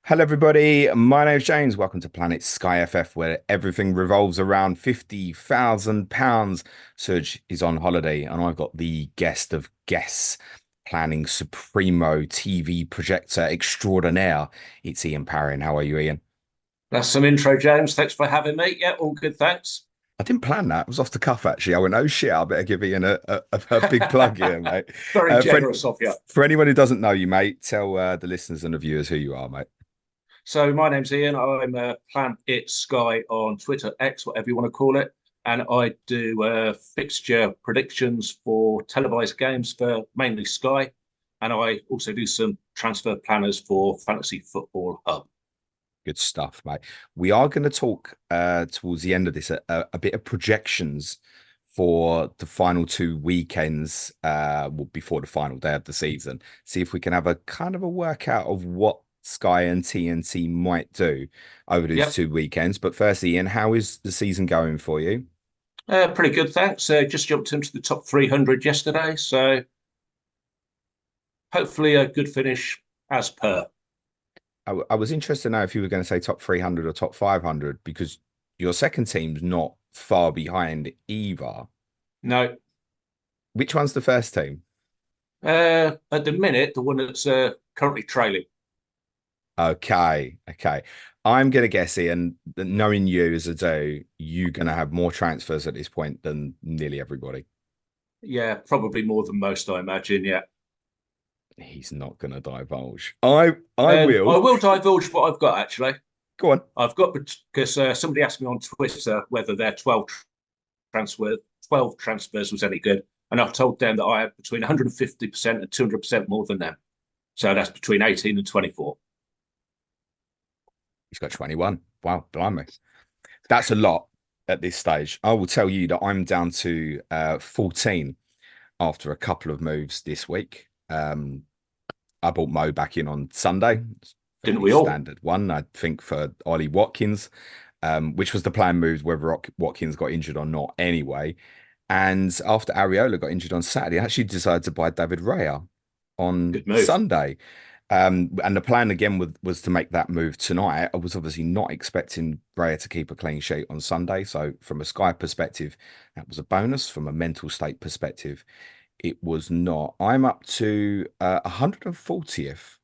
Hello, everybody. My name's James. Welcome to Planet SkyFF, where everything revolves around £50,000. Serge is on holiday, and I've got the guest of guests, planning supremo TV projector extraordinaire. It's Ian Parrin. How are you, Ian? That's some intro, James. Thanks for having me. Yeah, all good, thanks. I didn't plan that. It was off the cuff, actually. I went, oh shit, I better give Ian a big plug here, mate. Very Uh, for, generous of you. for anyone who doesn't know you, mate, tell the listeners and the viewers who you are, mate. So my name's Ian. I'm Planet It Sky on Twitter, X, whatever you want to call it, and I do fixture predictions for televised games for mainly Sky, and I also do some transfer planners for Fantasy Football Hub. Good stuff, mate. We are going to talk towards the end of this a bit of projections for the final two weekends, well, before the final day of the season. See if we can have a kind of a workout of what Sky and TNT might do over those Yep, two weekends. But first, Ian, how is the season going for you? pretty good, thanks. Just jumped into the top 300 yesterday, so hopefully a good finish as per. I was interested to know if you were going to say top 300 or top 500 because your second team's not far behind either. No, Which one's the first team? at the minute, the one that's currently trailing. Okay, okay. I'm gonna guess, Ian, that knowing you as a do, you're gonna have more transfers at this point than nearly everybody. Yeah, probably more than most, I imagine. Yeah. He's not gonna divulge. I I will. will divulge what I've got actually. Go on. I've got because somebody asked me on Twitter whether their 12 transfers was any good, and I've told them that I have between 150% and 200% more than them. So that's between 18 and 24. He's got 21. Wow, blimey. That's a lot at this stage. I will tell you that I'm down to 14 after a couple of moves this week. I bought Mo back in on Sunday. It's a Didn't fairly we all? standard one, I think, for Ollie Watkins, which was the plan move, whether Watkins got injured or not anyway. And after Ariola got injured on Saturday, I actually decided to buy David Raya on Good move. Sunday. And the plan again was to make that move tonight. I was obviously not expecting Raya to keep a clean sheet on Sunday. So from a Sky perspective, that was a bonus. From a mental state perspective, it was not. I'm up to 140th.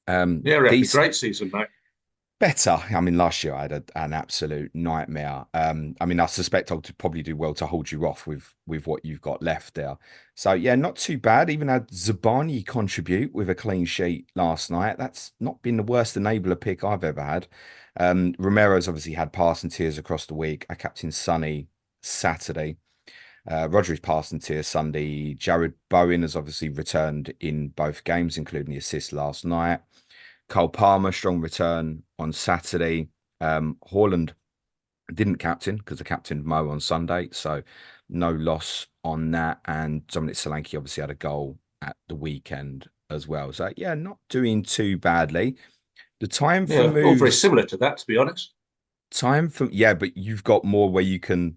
Yeah, we had a Decent, great season, mate. better. I mean, last year I had an absolute nightmare. I mean, I suspect I'll probably do well to hold you off with what you've got left there. So yeah, not too bad. Even had Zabani contribute with a clean sheet last night. That's not been the worst enabler pick I've ever had. Romero's obviously had passing tiers across the week. I captained Sonny Saturday. Rodri's passing tier Sunday. Jared Bowen has obviously returned in both games, including the assist last night. Cole Palmer, strong return on Saturday. Haaland didn't captain because I captained Mo on Sunday, so no loss on that. And Dominic Solanke obviously had a goal at the weekend as well. So yeah, not doing too badly. The time for Yeah, all very moves, similar to that, to be honest. time for yeah, but you've got more where you can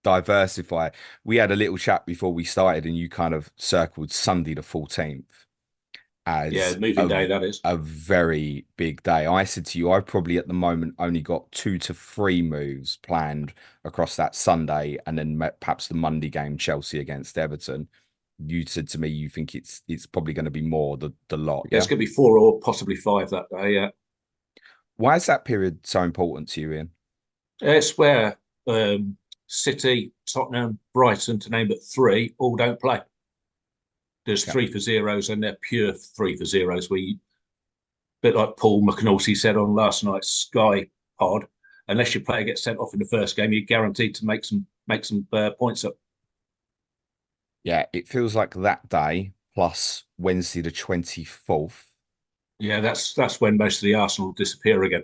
diversify. We had a little chat before we started, and you kind of circled Sunday the 14th Yeah, as moving day that is. a very big day. I said to you, I've probably at the moment only got 2 to 3 moves planned across that Sunday, and then perhaps the Monday game, Chelsea against Everton. You said to me you think it's probably going to be more the lot, Yeah, yeah? it's going to be 4 or possibly 5 that day. Yeah, Why is that period so important to you, Ian? it's where City, Tottenham, Brighton, to name but three, all don't play. There's Yeah. 3 for 0s, and they're pure 3 for 0s. Where you, bit like Paul McNulty said on last night's Sky pod, unless your player gets sent off in the first game, you're guaranteed to make some points up. Yeah, it feels like that day plus Wednesday the 24th. Yeah, that's when most of the Arsenal disappear again.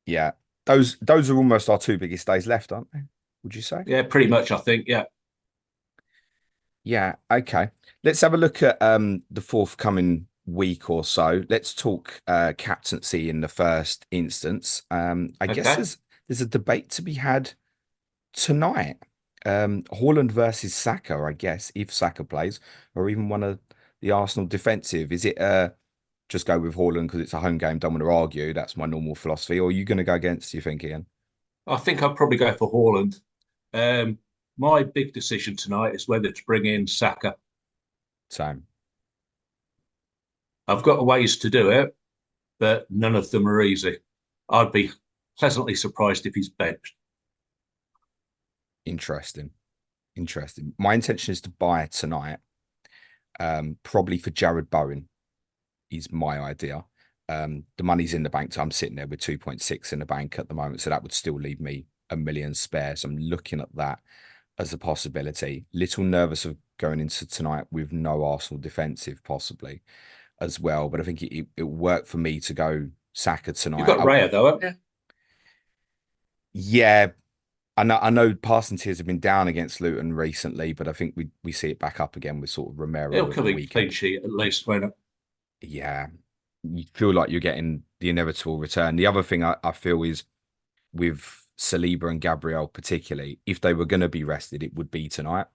Yeah. Those are almost our two biggest days left, aren't they? Would you say? Yeah, pretty much. I think. Yeah. Yeah, okay. Let's have a look at the forthcoming week or so. Let's talk captaincy in the first instance. I guess Okay. there's a debate to be had tonight. Haaland versus Saka, I guess, if Saka plays, or even one of the Arsenal defensive. Is it just go with Haaland because it's a home game. Don't want to argue. That's my normal philosophy. Or are you going to go against? You think, Ian? I think I'd probably go for Haaland. Um, my big decision tonight is whether to bring in Saka. Same. I've got ways to do it, but none of them are easy. I'd be pleasantly surprised if he's benched. Interesting. Interesting. My intention is to buy tonight. Probably for Jared Bowen is my idea. The money's in the bank, so I'm sitting there with 2.6 in the bank at the moment, so that would still leave me a million spare. So I'm looking at that as a possibility. Little nervous of going into tonight with no Arsenal defensive, possibly as well. But I think it worked for me to go Saka You've tonight. got Raya though, haven't you? Yeah, I know passing tiers have been down against Luton recently, but I think we see it back up again with sort of He'll Romero at come the in clean weekend. sheet at least, won't it? Yeah, you feel like you're getting the inevitable return. The other thing I feel is with Saliba and Gabriel, particularly, if they were going to be rested, it would be tonight.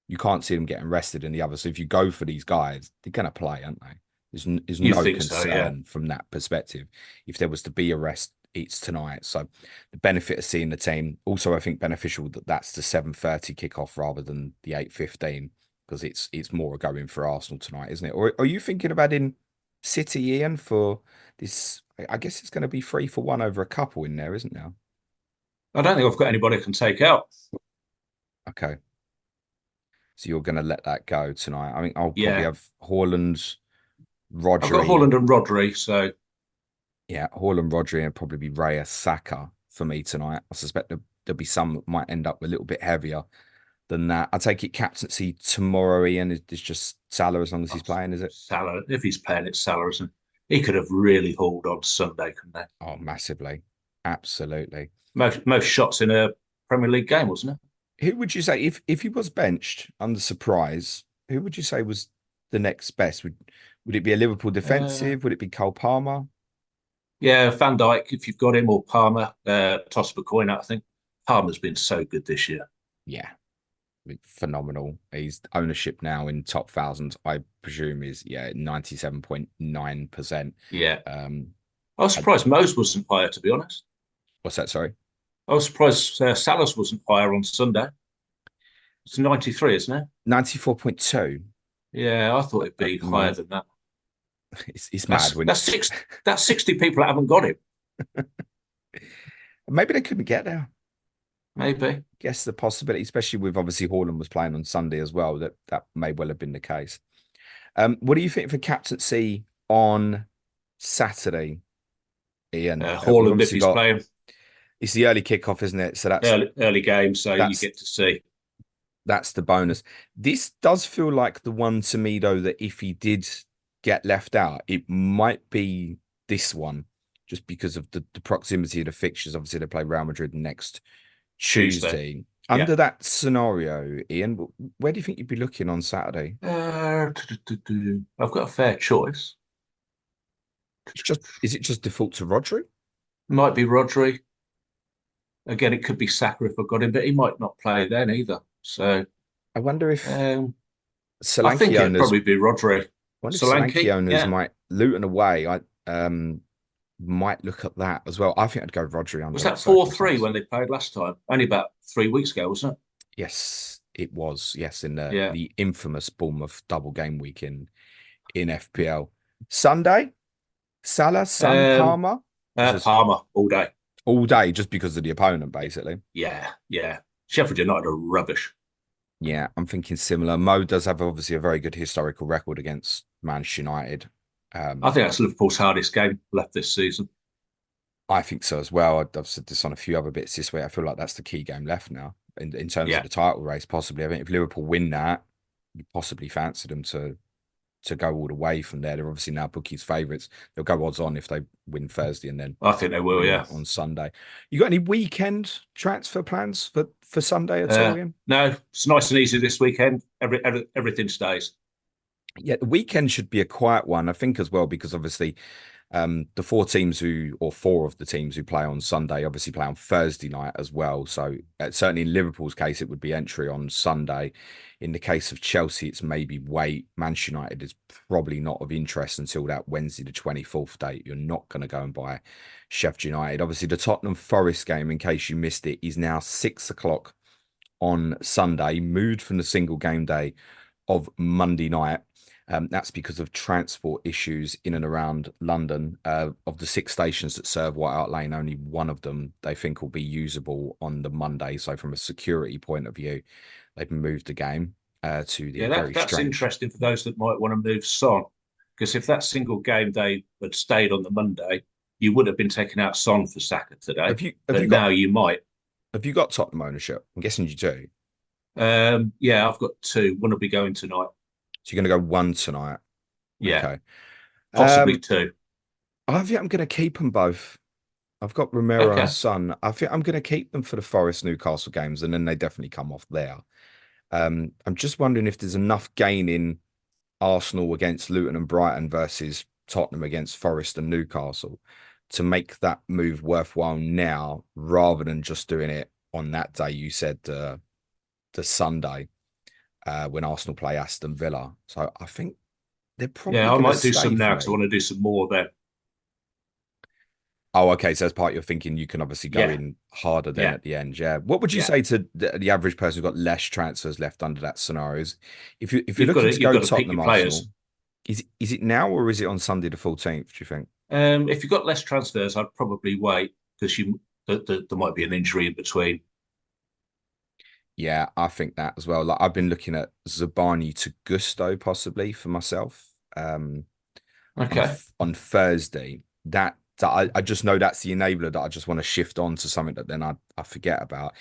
You can't see them getting rested in the other. So if you go for these guys, they're going to play, aren't they? There's You no think so, yeah. concern from that perspective. If there was to be a rest, it's tonight. So the benefit of seeing the team. Also, I think beneficial that that's the 7:30 kickoff rather than the 8:15 because it's more going for Arsenal tonight, isn't it? Or are you thinking about in City, Ian, for this? I guess it's going to be 3-1 over a couple in there, isn't there? I don't think I've got anybody I can take out. Okay. So you're going to let that go tonight. I mean, I'll probably Yeah. have Haaland, I've got Rodri. Haaland and Rodri, so Yeah, Haaland, Rodri, and probably be Raya, Saka for me tonight. I suspect there'll be some that might end up a little bit heavier than that. I take it captaincy tomorrow, Ian. It's just Salah as long as he's playing, is it? Salah, if he's playing, it's Salah, isn't he? He could have really hauled on Sunday, couldn't he? Oh, massively. Absolutely. Most shots in a Premier League game, wasn't it? Who would you say, if he was benched under surprise, who would you say was the next best? Would it be a Liverpool Uh, defensive? Would it be Cole Palmer? yeah, Van Dijk, if you've got him, or Palmer, toss up a coin out, I think. Palmer's been so good this year. Yeah, phenomenal. His ownership now in top thousands, I presume, is 97.9%. Yeah. Um, I was I, surprised Mose wasn't higher, to be honest. what's that? Sorry, I was surprised Salah's wasn't higher on Sunday. It's 93, isn't it? 94.2 Yeah, I thought it'd at be the higher moment. than that. It's mad when That's 60 people that haven't got him. maybe they couldn't get there. Maybe. Guess the possibility, especially with obviously Haaland was playing on Sunday as well, that may well have been the case. What do you think for captaincy on Saturday, Ian? We've Haaland, if obviously he's got playing it's the early kickoff, isn't it? So early game, so you that's get to see. that's the bonus. This does feel like the one to me though that if he did get left out, it might be this one, just because of the proximity of the fixtures. Obviously, they play Real Madrid next Tuesday. Tuesday. Yeah. Under that scenario, Ian, where do you think you'd be looking on Saturday? I've got a fair choice. Is it just default to Rodri? Might be Rodri. Again, it could be Saka if I got him, but he might not play then either. So I wonder if um, I think Solanke it'd owners, probably be Rodri. Solanke Solanke, owners yeah. might Luton away. I might look at that as well. I think I'd go Rodri under Was that that 4-3 circumstance. when they played last time? Only about 3 weeks ago, wasn't it? Yes, it was. Yes, in the Yeah. the infamous Bournemouth double game week in FPL. Sunday, Salah, Son, Um, Palmer. Is this Palmer all day. all day just because of the opponent, basically? Yeah, yeah. Sheffield United are rubbish. Yeah, I'm thinking similar. Mo does have obviously a very good historical record against Manchester United. I Um, think that's Liverpool's hardest game left this season. I think so as well. I've said this on a few other bits this week. I feel like that's the key game left now in terms of Yeah, the title race, possibly. I think if Liverpool win that, you possibly fancy them to go all the way from there. They're obviously now bookies' favourites. They'll go odds on if they win Thursday and then I think they will. win Yeah. that on Sunday. You got any weekend transfer plans for Sunday at all, Ian? No, it's nice and easy this weekend. Everything stays. Yeah, the weekend should be a quiet one, I think, as well, because obviously The four teams or four of the teams who play on Sunday obviously play on Thursday night as well. So certainly in Liverpool's case, it would be entry on Sunday. In the case of Chelsea, it's maybe wait. Manchester United is probably not of interest until that Wednesday, the 24th date. You're not going to go and buy Sheffield United. Obviously, the Tottenham Forest game, in case you missed it, is now 6 o'clock on Sunday, moved from the single game day of Monday night. That's because of transport issues in and around London. Of the six stations that serve White Hart Lane, only one of them they think will be usable on the Monday. So, from a security point of view, they've moved the game to the Yeah, very that's strange. interesting for those that might want to move Son, because if that single game day had stayed on the Monday, you would have been taking out Son for Saka today. Have you But got now you might. Tottenham ownership? I'm guessing you do. Yeah, I've got two. One will be going tonight. So you're going to go one tonight. Yeah, Okay. possibly Um, two. I think I'm going to keep them both. I've got Romero and Okay. Son. I think I'm going to keep them for the Forest Newcastle games, and then they definitely come off there. I'm just wondering if there's enough gain in Arsenal against Luton and Brighton versus Tottenham against Forest and Newcastle to make that move worthwhile now, rather than just doing it on that day. You said the Sunday when Arsenal play Aston Villa. So I think they're probably Yeah, I going to might do stay some for now because I me. want to do some more then. Oh, okay. So as part you're thinking you can obviously go Yeah, in harder then yeah, at the end. Yeah. What would you yeah. say to the average person who's got less transfers left under that scenario? If you're You've got looking to to you've go got to pick Tottenham your Arsenal, players. is it now or is it on Sunday the 14th, do you think? If you've got less transfers, I'd probably wait because there might be an injury in between. Yeah, I think that as well. Like I've been looking at Zabani to Gusto possibly for myself. Okay. On Thursday. I just know that's the enabler that I just want to shift on to something that then I forget about.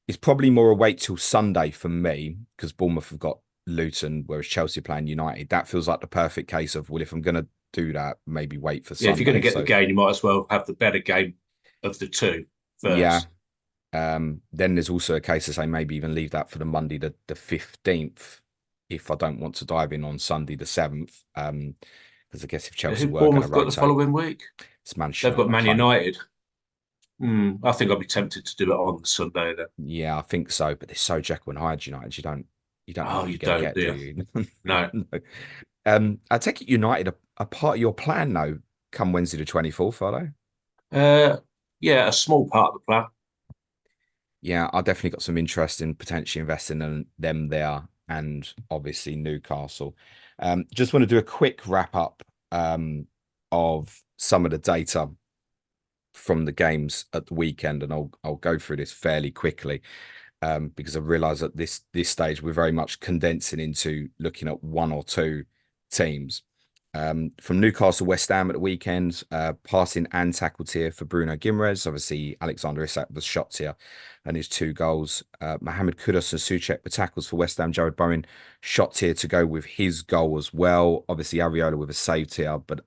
It's probably more a wait till Sunday for me because Bournemouth have got Luton, whereas Chelsea are playing United. That feels like the perfect case of, well, if I'm going to do that, maybe wait for Yeah, if you're going to Sunday. get the So game, you might as well have the better game of the two yeah. first. Then there's also a case to say maybe even leave that for the Monday the 15th if I don't want to dive in on Sunday the 7th. Because I guess if Chelsea Who were going to Bournemouth got the rotate, following week? it's Manchester They've United got at Man home. United. I think I'd be tempted to do it on the Sunday then. Yeah, I think so. But they're so Jekyll and Hyde United. You don't know Oh, what you you're going to don't, get, do do you? you? No. No. I take it United are part of your plan though, come Wednesday the 24th, are they? Uh, yeah, a small part of the plan. Yeah, I definitely got some interest in potentially investing in them there and obviously Newcastle. Just want to do a quick wrap up of some of the data from the games at the weekend, and I'll go through this fairly quickly. Because I realise at this stage we're very much condensing into looking at one or two teams. From Newcastle West Ham at the weekend, passing and tackled here for Bruno Guimaraes. Obviously, Alexander Isak was shots here and his two goals. Mohamed Kudus and Souček were tackles for West Ham. Jared Bowen shot here to go with his goal as well. Obviously, Areola with a save here, but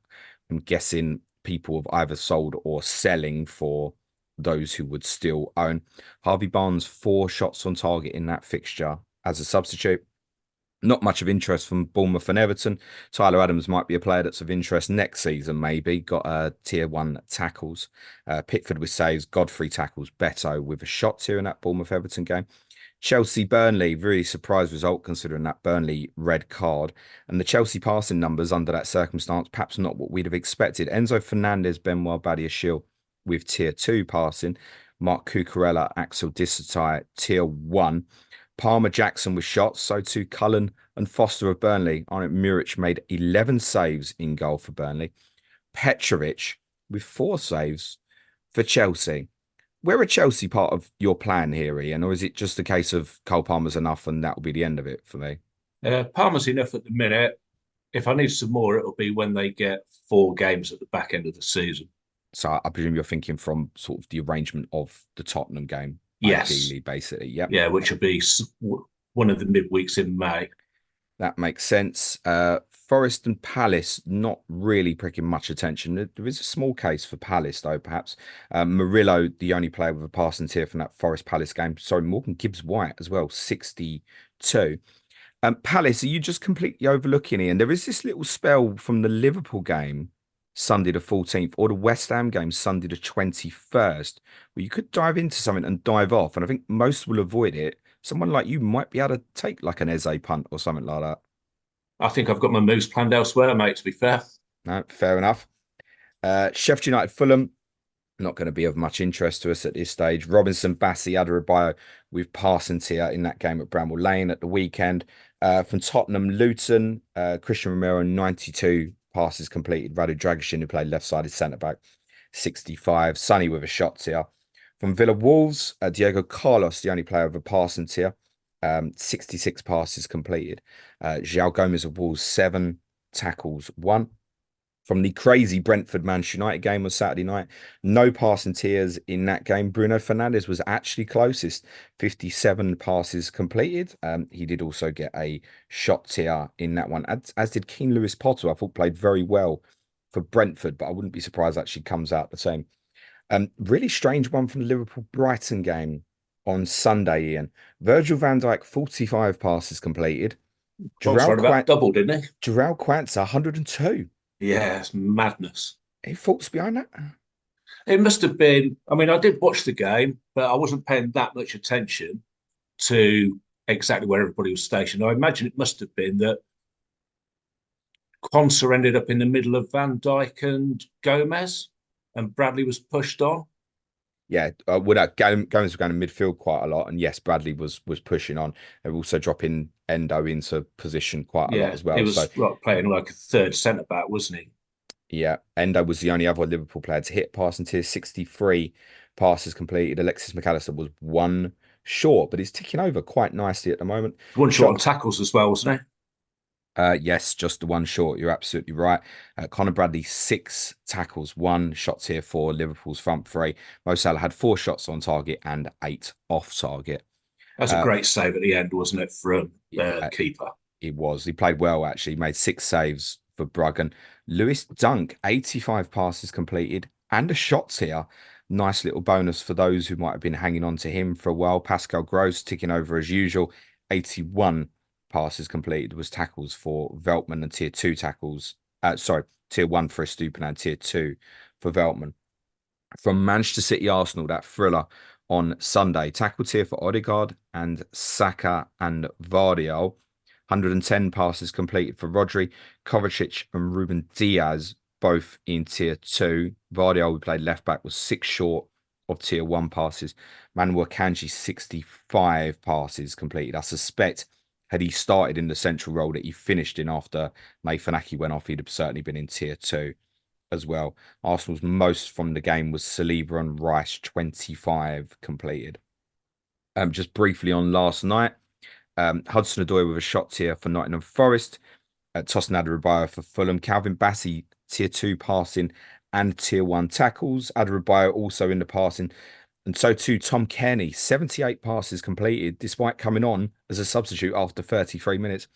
I'm guessing people have either sold or selling for those who would still own. Harvey Barnes, 4 shots on target in that fixture as a substitute. Not much of interest from Bournemouth and Everton. Tyler Adams might be a player that's of interest next season, maybe. Got tier 1 tackles. Pickford with saves, Godfrey tackles, Beto with a shot here in that Bournemouth Everton game. Chelsea Burnley, really surprised result considering that Burnley red card. And the Chelsea passing numbers under that circumstance, perhaps not what we'd have expected. Enzo Fernandez, Benoit Badiashile with tier 2 passing. Mark Cucurella, Axel Dissatai, tier 1. Palmer Jackson with shots, so too Cullen and Foster of Burnley. Arnott Muric made 11 saves in goal for Burnley. Petrovic with 4 saves for Chelsea. Where are Chelsea part of your plan here, Ian, or is it just a case of Cole Palmer's enough and that will be the end of it for me? Palmer's enough at the minute. If I need some more, it'll be when they get 4 games at the back end of the season. So I presume you're thinking from sort of the arrangement of the Tottenham game, Yes. ideally, basically. Yep. Yeah, which will be one of the midweeks in May. That makes sense. Forest and Palace, not really pricking much attention. There is a small case for Palace, though, perhaps. Murillo, the only player with a passing tier from that Forest Palace game. Sorry, Morgan Gibbs White as well, 62. Palace, are you just completely overlooking Ian? There is this little spell from the Liverpool game Sunday the 14th, or the West Ham game Sunday the 21st, where you could dive into something and dive off. And I think most will avoid it. Someone like you might be able to take like an Eze punt or something like that. I think I've got my moves planned elsewhere, mate, to be fair. No, fair enough. Sheffield United Fulham, not going to be of much interest to us at this stage. Robinson, Bassi, Adarabioyo with Parsons here in that game at Bramall Lane at the weekend. From Tottenham, Luton, Christian Romero, 92 passes completed. Radu Dragusin, who played left-sided centre-back, 65. Sonny with a shot here. From Villa Wolves, Diego Carlos, the only player with a Parsons here, 66 passes completed. João Gomes of Wolves, 7 tackles, 1. From the crazy Brentford Manchester United game on Saturday night, no passing tears in that game. Bruno Fernandes was actually closest, 57 passes completed. He did also get a shot tier in that one, as did Keane Lewis Potter. I thought played very well for Brentford, but I wouldn't be surprised actually comes out the same. Really strange one from the Liverpool Brighton game on Sunday, Ian. Virgil van Dijk, 45 passes completed. Once Jarrell around about Quat double, didn't he? Jarrell Quansah, 102. Yeah, it's madness. Any thoughts behind that? It must have been. I mean, I did watch the game, but I wasn't paying that much attention to exactly where everybody was stationed. I imagine it must have been that Quansah ended up in the middle of Van Dijk and Gomez, and Bradley was pushed on. Yeah, Gomes was going to midfield quite a lot, and yes, Bradley was pushing on. They were also dropping Endo into position quite a lot Yeah, as he well. So was playing like a third centre back, wasn't he? yeah, Endo was the only other Liverpool player to hit passing tier, 63 passes completed. Alexis McAllister was one short, but he's ticking over quite nicely at the moment. One short on Shot tackles as well, wasn't he? Yes, just the one short. You're absolutely right. Conor Bradley, 6 tackles, 1 shot here for Liverpool's front three. Mo Salah had 4 shots on target and 8 off target. That's a Uh, great save at the end, wasn't it, from the yeah, keeper? he was. He played well, actually. He made 6 saves for Bruggen. Lewis Dunk, 85 passes completed and a shots here. Nice little bonus for those who might have been hanging on to him for a while. Pascal Gross ticking over as usual. 81 passes completed was tackles for Veltman and tier 2 tackles. Sorry, tier 1 for Estupiñán and tier 2 for Veltman. From Manchester City Arsenal, that thriller on Sunday. Tackle tier for Odegaard and Saka and Vardiol. 110 passes completed for Rodri, Kovacic and Ruben Diaz, both in tier 2. Vardiol, who played left back, was 6 short of tier 1 passes. Manuel Kanji, 65 passes completed. I suspect had he started in the central role that he finished in after Nathan Ake went off, he'd have certainly been in tier 2 as well. Arsenal's most from the game was Saliba and Rice, 25 completed. Just briefly on last night, Hudson-Odoi with a shot tier for Nottingham Forest, Tosin Adarabioyo for Fulham, Calvin Bassey tier 2 passing and tier 1 tackles. Adarabioyo also in the passing, and so too Tom Cairney, 78 passes completed despite coming on as a substitute after 33 minutes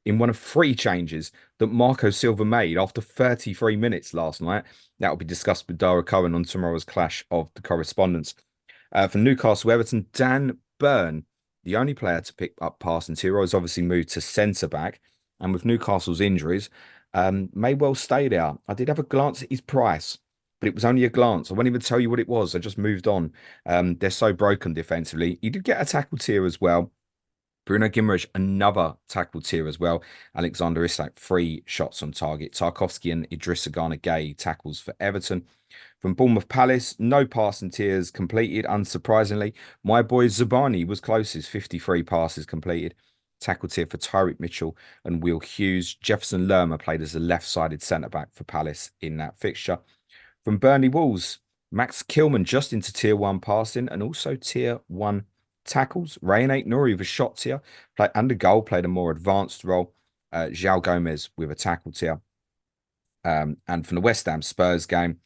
in one of 3 changes that Marco Silva made after 33 minutes last night. That will be discussed with Dara Curran on tomorrow's clash of the correspondents. For Newcastle Everton, Dan Burn, the only player to pick up Parsons here, has obviously moved to centre back. And with Newcastle's injuries, may well stay there. I did have a glance at his price, but it was only a glance. I won't even tell you what it was. I just moved on. They're so broken defensively. He did get a tackle tier as well. Bruno Guimaraes, another tackle tier as well. Alexander Isak, 3 shots on target. Tarkovsky and Idrissa Gana Gay tackles for Everton. From Bournemouth Palace, no passing tiers completed, unsurprisingly. My boy Zabani was closest, 53 passes completed. Tackle tier for Tyreek Mitchell and Will Hughes. Jefferson Lerma played as a left-sided centre-back for Palace in that fixture. From Burnley Wolves, Max Kilman just into tier 1 passing and also tier 1 tackles. Rayan Aït-Nouri with a shot tier and a goal, played a more advanced role. João Gomes with a tackle tier. And from the West Ham Spurs game,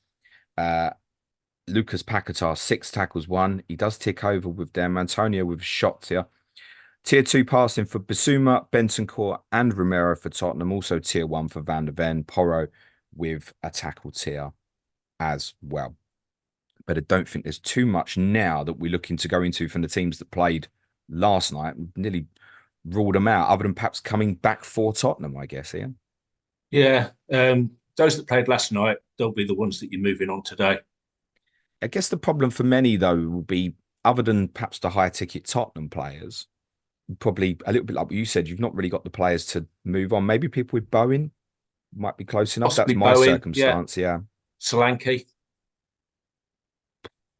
Lucas Paquetá, 6 tackles, 1. He does tick over with them. Antonio with a shot tier. Tier 2 passing for Bissouma, Bentancur, and Romero for Tottenham. Also tier 1 for Van der Ven. Porro with a tackle tier as well. But I don't think there's too much now that we're looking to go into from the teams that played last night. We've nearly ruled them out, other than perhaps coming back for Tottenham, I guess, Ian. Yeah. those that played last night, they'll be the ones that you're moving on today. I guess the problem for many, though, will be other than perhaps the high ticket Tottenham players, probably a little bit like what you said, you've not really got the players to move on. Maybe people with Bowen might be close enough. Possibly That's my Bowen, yeah. circumstance. Yeah. Solanke,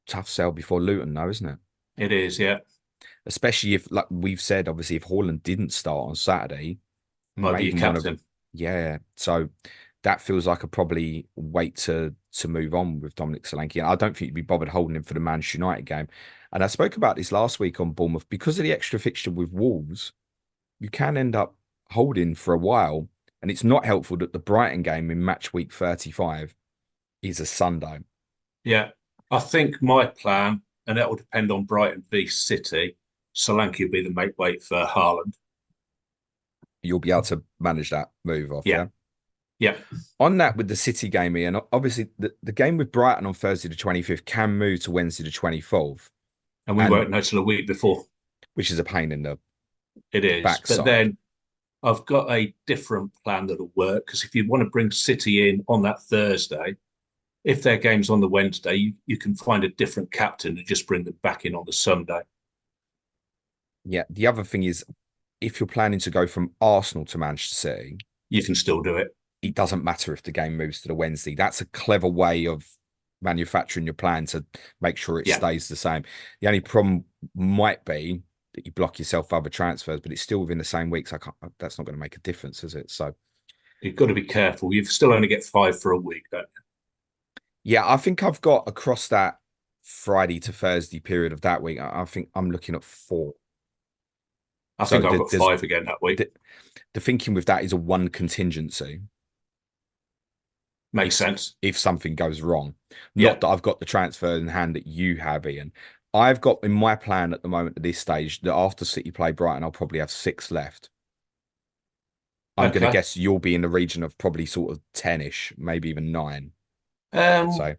Tough sell before Luton, though, isn't it? it is, yeah. Especially if, like we've said, obviously, if Haaland didn't start on Saturday, you Might may be your even want to, captain. yeah. So that feels like a probably wait to move on with Dominic Solanke. And I don't think you'd be bothered holding him for the Manchester United game. And I spoke about this last week on Bournemouth because of the extra fixture with Wolves. You can end up holding for a while, and it's not helpful that the Brighton game in match week 35 is a Sunday. Yeah. I think my plan, and that will depend on Brighton v City, Solanke will be the make weight for Haaland. You'll be able to manage that move off, Yeah. yeah. Yeah. On that with the City game, Ian, obviously the game with Brighton on Thursday the 25th can move to Wednesday the 24th, And we and won't know till a week before. which is a pain in the It is. But backside. then I've got a different plan that'll work because if you want to bring City in on that Thursday, if their game's on the Wednesday, you can find a different captain and just bring them back in on the Sunday. Yeah, the other thing is if you're planning to go from Arsenal to Manchester City, You can still do it. it doesn't matter if the game moves to the Wednesday. That's a clever way of manufacturing your plan to make sure it Yeah. stays the same. The only problem might be that you block yourself for other transfers, but it's still within the same week. So that's not going to make a difference, is it? So You've got to be careful. You've still only get 5 for a week, don't you? yeah, I think I've got across that Friday to Thursday period of that week. I think I'm looking at 4. I So think I've got 5 again that week. The thinking with that is a one contingency. Makes sense. If something goes wrong. Yeah. Not that I've got the transfer in hand that you have, Ian. I've got in my plan at the moment at this stage that after City play Brighton, I'll probably have 6 left. I'm going to Okay. guess you'll be in the region of probably sort of 10-ish, maybe even 9, I'd Um, say.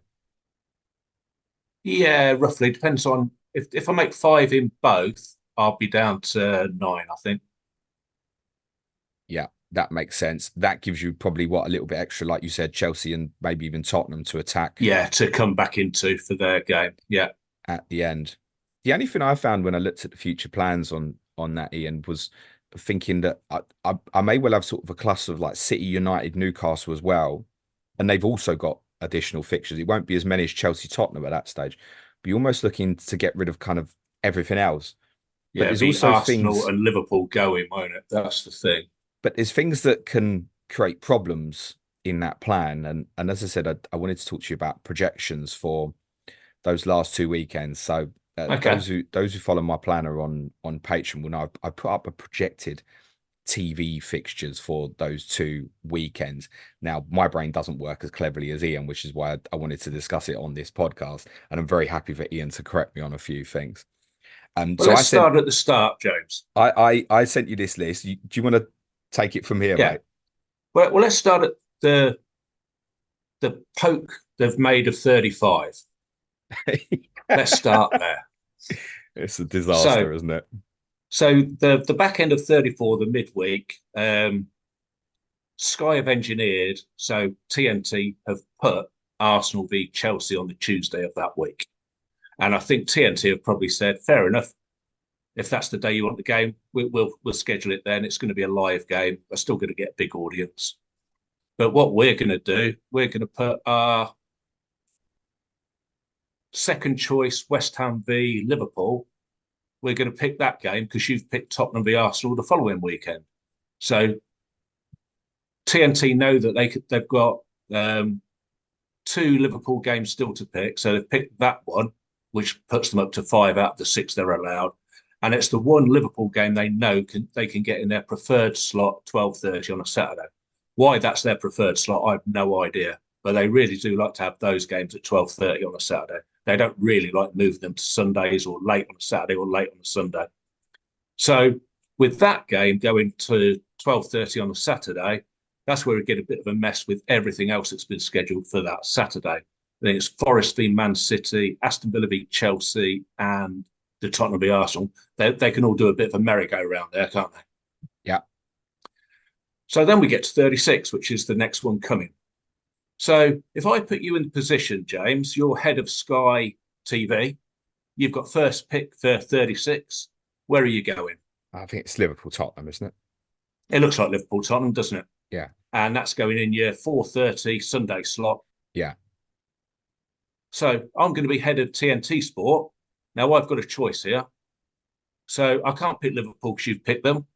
yeah, roughly. Depends on if I make 5 in both, I'll be down to 9, I think. Yeah, that makes sense. That gives you probably what a little bit extra, like you said, Chelsea and maybe even Tottenham to attack Yeah, to come back into for their game. Yeah. at the end. The only thing I found when I looked at the future plans on that, Ian, was thinking that I may well have sort of a cluster of like City, United, Newcastle as well, and they've also got additional fixtures. It won't be as many as Chelsea, Tottenham at that stage, but you're almost looking to get rid of kind of everything else. But Yeah, there's be also Arsenal things, and Liverpool going, won't it? That's the thing. but there's things that can create problems in that plan. And as I said, I wanted to talk to you about projections for those last 2 weekends. So Okay. those who follow my planner on Patreon will know I put up a projected TV fixtures for those 2 weekends. Now, my brain doesn't work as cleverly as Ian, which is why I wanted to discuss it on this podcast. And I'm very happy for Ian to correct me on a few things. Well, So let's start at the start, James. I sent you this list. Do you want to take it from here, Yeah. mate? Well, let's start at the poke they've made of 35. Let's start there. It's a So, disaster, isn't it? so the back end of 34, the midweek, Sky have engineered. So TNT have put Arsenal v Chelsea on the Tuesday of that week, and I think TNT have probably said, fair enough. If that's the day you want the game, we'll schedule it then. It's going to be a live game. We're still going to get a big audience. But what we're going to do, we're going to put our second choice West Ham v Liverpool. We're going to pick that game because you've picked Tottenham v Arsenal the following weekend. So TNT know that they've got 2 Liverpool games still to pick. So they've picked that one, which puts them up to 5 out of the 6 they're allowed. And it's the one Liverpool game they know they can get in their preferred slot 12:30 on a Saturday. Why that's their preferred slot, I have no idea. But they really do like to have those games at 12:30 on a Saturday. They don't really like moving them to Sundays or late on a Saturday or late on a Sunday. So with that game going to 12:30 on a Saturday, that's where we get a bit of a mess with everything else that's been scheduled for that Saturday. I think it's Forest v Man City, Aston Villa v Chelsea, and the Tottenham v Arsenal. They can all do a bit of a merry-go-round there, can't they? Yeah. So then we get to 36, which is the next one coming. So if I put you in the position, James, you're head of Sky TV. You've got first pick for 36. Where are you going? I think it's Liverpool Tottenham, isn't it? It looks like Liverpool Tottenham, doesn't it? Yeah. And that's going in your 4:30 Sunday slot. Yeah. So I'm going to be head of TNT Sport. Now I've got a choice here. So I can't pick Liverpool because you've picked them.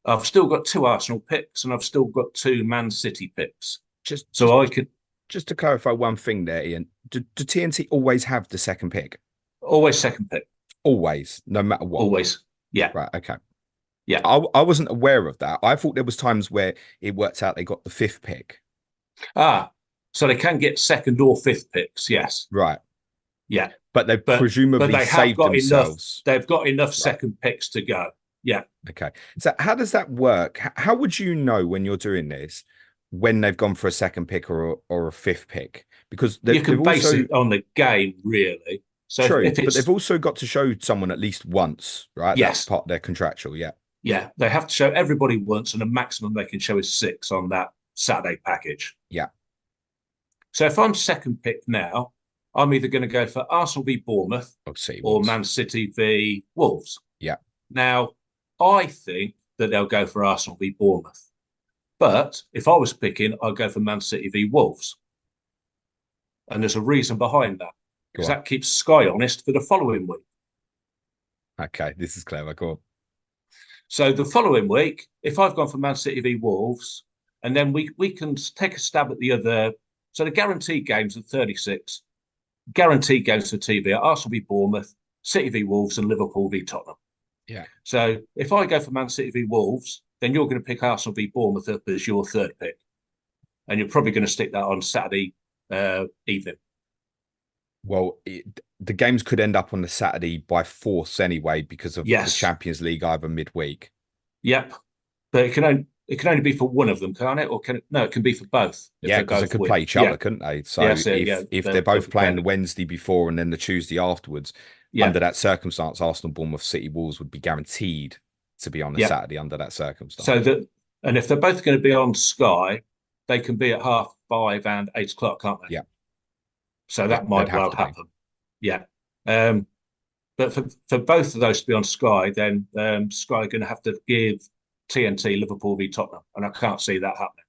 I've still got two Arsenal picks and I've still got two Man City picks. Just just So I could just to clarify one thing there, Ian. Do TNT always have the second pick? always second pick. Always, no matter what. Always. Yeah. Right. Okay. Yeah. I wasn't aware of that. I thought there was times where it worked out they got the fifth pick. Ah, so they can get second or fifth picks. Yes. Right. Yeah. But they But presumably they have saved got enough. themselves. They've got enough Right. second picks to go. Yeah. Okay. So how does that work? How would you know when you're doing this when they've gone for a second pick or a fifth pick? Because You they've can base also it on the game, really. So true, if but they've it's also got to show someone at least once, right? That's yes, part of their contractual. Yeah. yeah, they have to show everybody once, and the maximum they can show is six on that Saturday package. Yeah. So if I'm second pick now, I'm either going to go for Arsenal v Bournemouth Of City or Wolves. Man City v Wolves. Yeah. Now, I think that they'll go for Arsenal v Bournemouth. But if I was picking, I'd go for Man City v Wolves. And there's a reason behind that, Go because on. that keeps Sky honest for the following week. Okay. This is clever. Go on. So the following week, if I've gone for Man City v Wolves, and then we can take a stab at the other. So the guaranteed games are 36. Guaranteed games for TV are Arsenal v Bournemouth, City v Wolves, and Liverpool v Tottenham. Yeah. So if I go for Man City v Wolves, then you're going to pick Arsenal v Bournemouth up as your third pick. And you're probably going to stick that on Saturday evening. Well, the games could end up on the Saturday by force anyway because of the Yes. Champions League either midweek. Yep. But it can only be for one of them, can't it? Or can it? No, it can be for both. Yeah, because they could play each Yeah. other, couldn't they? So Yes. Yeah. if they're both playing the Dependent. Wednesday before and then the Tuesday afterwards, Yeah. under that circumstance, Arsenal, Bournemouth, City, Wolves would be guaranteed to be on a Yeah. Saturday under that So circumstance. that, and if they're both going to be on Sky, they can be at 5:30 and 8 o'clock, can't they? Yeah, So yeah, that they'd might have well to be. happen. Yeah. But for both of those to be on Sky, then Sky are going to have to give TNT Liverpool v Tottenham, and I can't see that happening.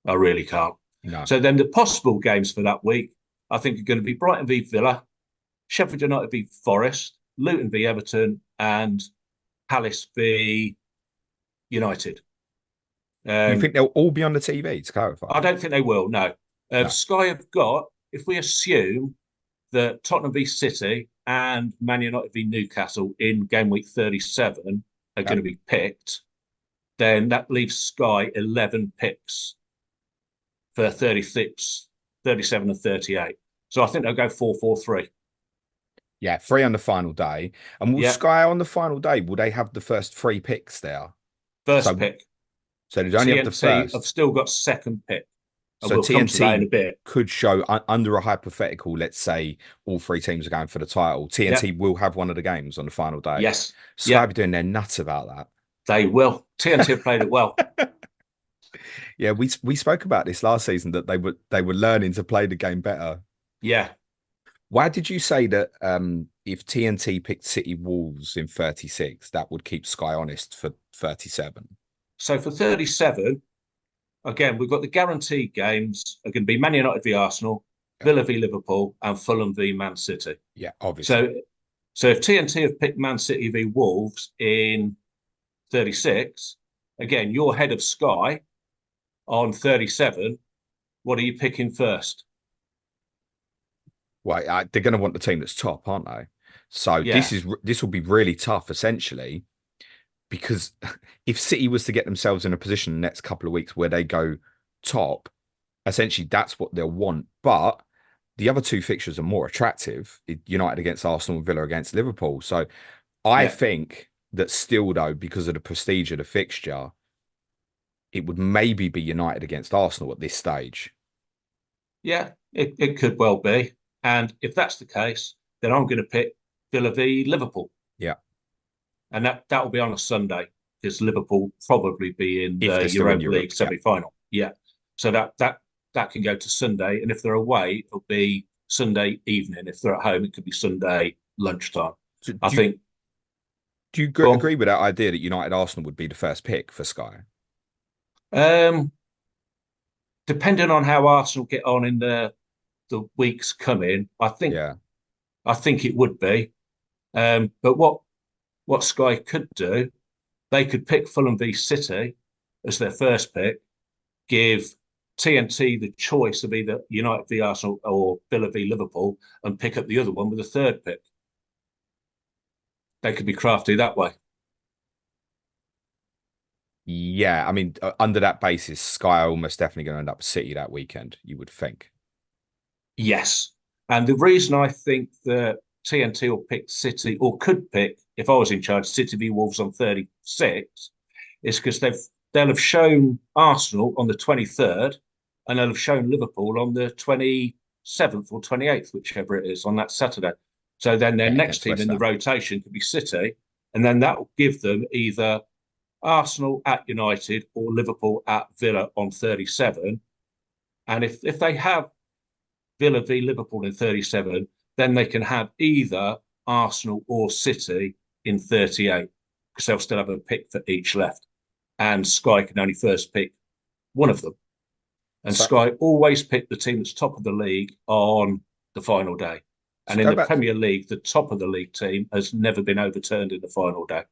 I really can't. No. So then the possible games for that week, I think, are going to be Brighton v Villa, Sheffield United v Forest, Luton v Everton, and Palace v United. You think they'll all be on the TV, to clarify? I don't think they will. No. No. Sky have got. If we assume that Tottenham v City and Man United v Newcastle in game week 37 are going to be picked, then that leaves Sky 11 picks for 36, 37, and 38. So I think they'll go 4-4-3. Yeah, three on the final day. And will Yeah. Sky on the final day, will they have the first three picks there? First pick. So they'd only have the TNT have first. still got second pick. And So we'll come to that in a TNT bit. could show under a hypothetical, let's say all three teams are going for the title. TNT will have one of the games on the final day. Yes. Sky be doing their nuts about that. They will. TNT have played it well. Yeah, we spoke about this last season that they were learning to play the game better. Yeah. Why did you say that if TNT picked City Wolves in 36, that would keep Sky honest for 37? So for 37, again, we've got the guaranteed games are going to be Man United v Arsenal, Villa v Liverpool, and Fulham v Man City. Yeah, obviously. So if TNT have picked Man City v Wolves in 36, again, you're head of Sky on 37. What are you picking first? Well, they're going to want the team that's top, aren't they? So Yeah. this will be really tough, essentially, because if City was to get themselves in a position in the next couple of weeks where they go top, essentially that's what they'll want. But the other two fixtures are more attractive. United against Arsenal and Villa against Liverpool. So I think that still, though, because of the prestige of the fixture, it would maybe be United against Arsenal at this stage. Yeah, it could well be. And if that's the case, then I'm going to pick Villa v Liverpool. Yeah. And that will be on a Sunday because Liverpool probably be in If the they're still in Europa Europe, League semi-final. Yeah. So that that can go to Sunday, and if they're away, it'll be Sunday evening. If they're at home, it could be Sunday lunchtime. So I think. do you Go agree with that idea that United Arsenal would be the first pick for Sky? on. Depending on how Arsenal get on in the weeks coming, Yeah. I think it would be. But what Sky could do, they could pick Fulham v City as their first pick, give TNT the choice of either United v Arsenal or Villa v Liverpool, and pick up the other one with a third pick. They could be crafty that way. Yeah, I mean, under that basis, Sky are almost definitely going to end up City that weekend, you would think. Yes. And the reason I think that TNT will pick City, or could pick, if I was in charge, City v Wolves on 36, is because they'll have shown Arsenal on the 23rd, and they'll have shown Liverpool on the 27th or 28th, whichever it is, on that Saturday. So then their Yeah, next against team West in the Ham. rotation could be City, and then that will give them either Arsenal at United or Liverpool at Villa on 37. And if they have Villa v Liverpool in 37, then they can have either Arsenal or City in 38, because they'll still have a pick for each left. And Sky can only first pick one of them. And So Sky always pick the team that's top of the league on the final day. to And in go the back, Premier League, the top of the league team has never been overturned in the final day.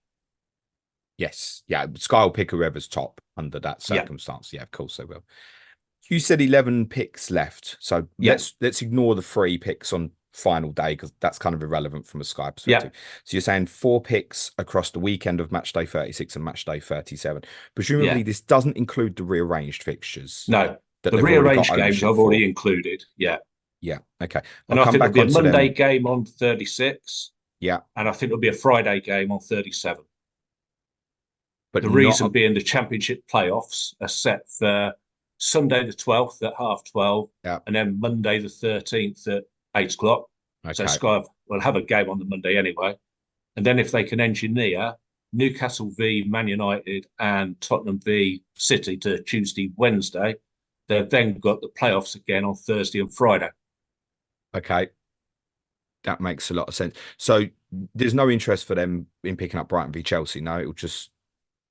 yes, yeah, Sky will pick whoever's top under that Yeah, circumstance. Yeah, of course they will. You said 11 picks left, so yeah, let's ignore the 3 picks on final day because that's kind of irrelevant from a Sky yeah, perspective. So you're saying 4 picks across the weekend of match day 36 and match day 37. yeah. Presumably, this doesn't include the rearranged fixtures No, that the they've already got rearranged games ownership I've for. already included. Yeah. Yeah, okay. I'll And I come think there'll back be a onto Monday them. game on 36. Yeah, And I think there'll be a Friday game on 37. but The reason not. being the championship playoffs are set for Sunday the 12th at 12:30, Yeah, and then Monday the 13th at 8 o'clock. So okay. Sky will have a game on the Monday anyway. And then if they can engineer Newcastle v Man United and Tottenham v City to Tuesday, Wednesday, they've then got the playoffs again on Thursday and Friday. Okay, that makes a lot of sense. So there's no interest for them in picking up Brighton v Chelsea. No, it'll just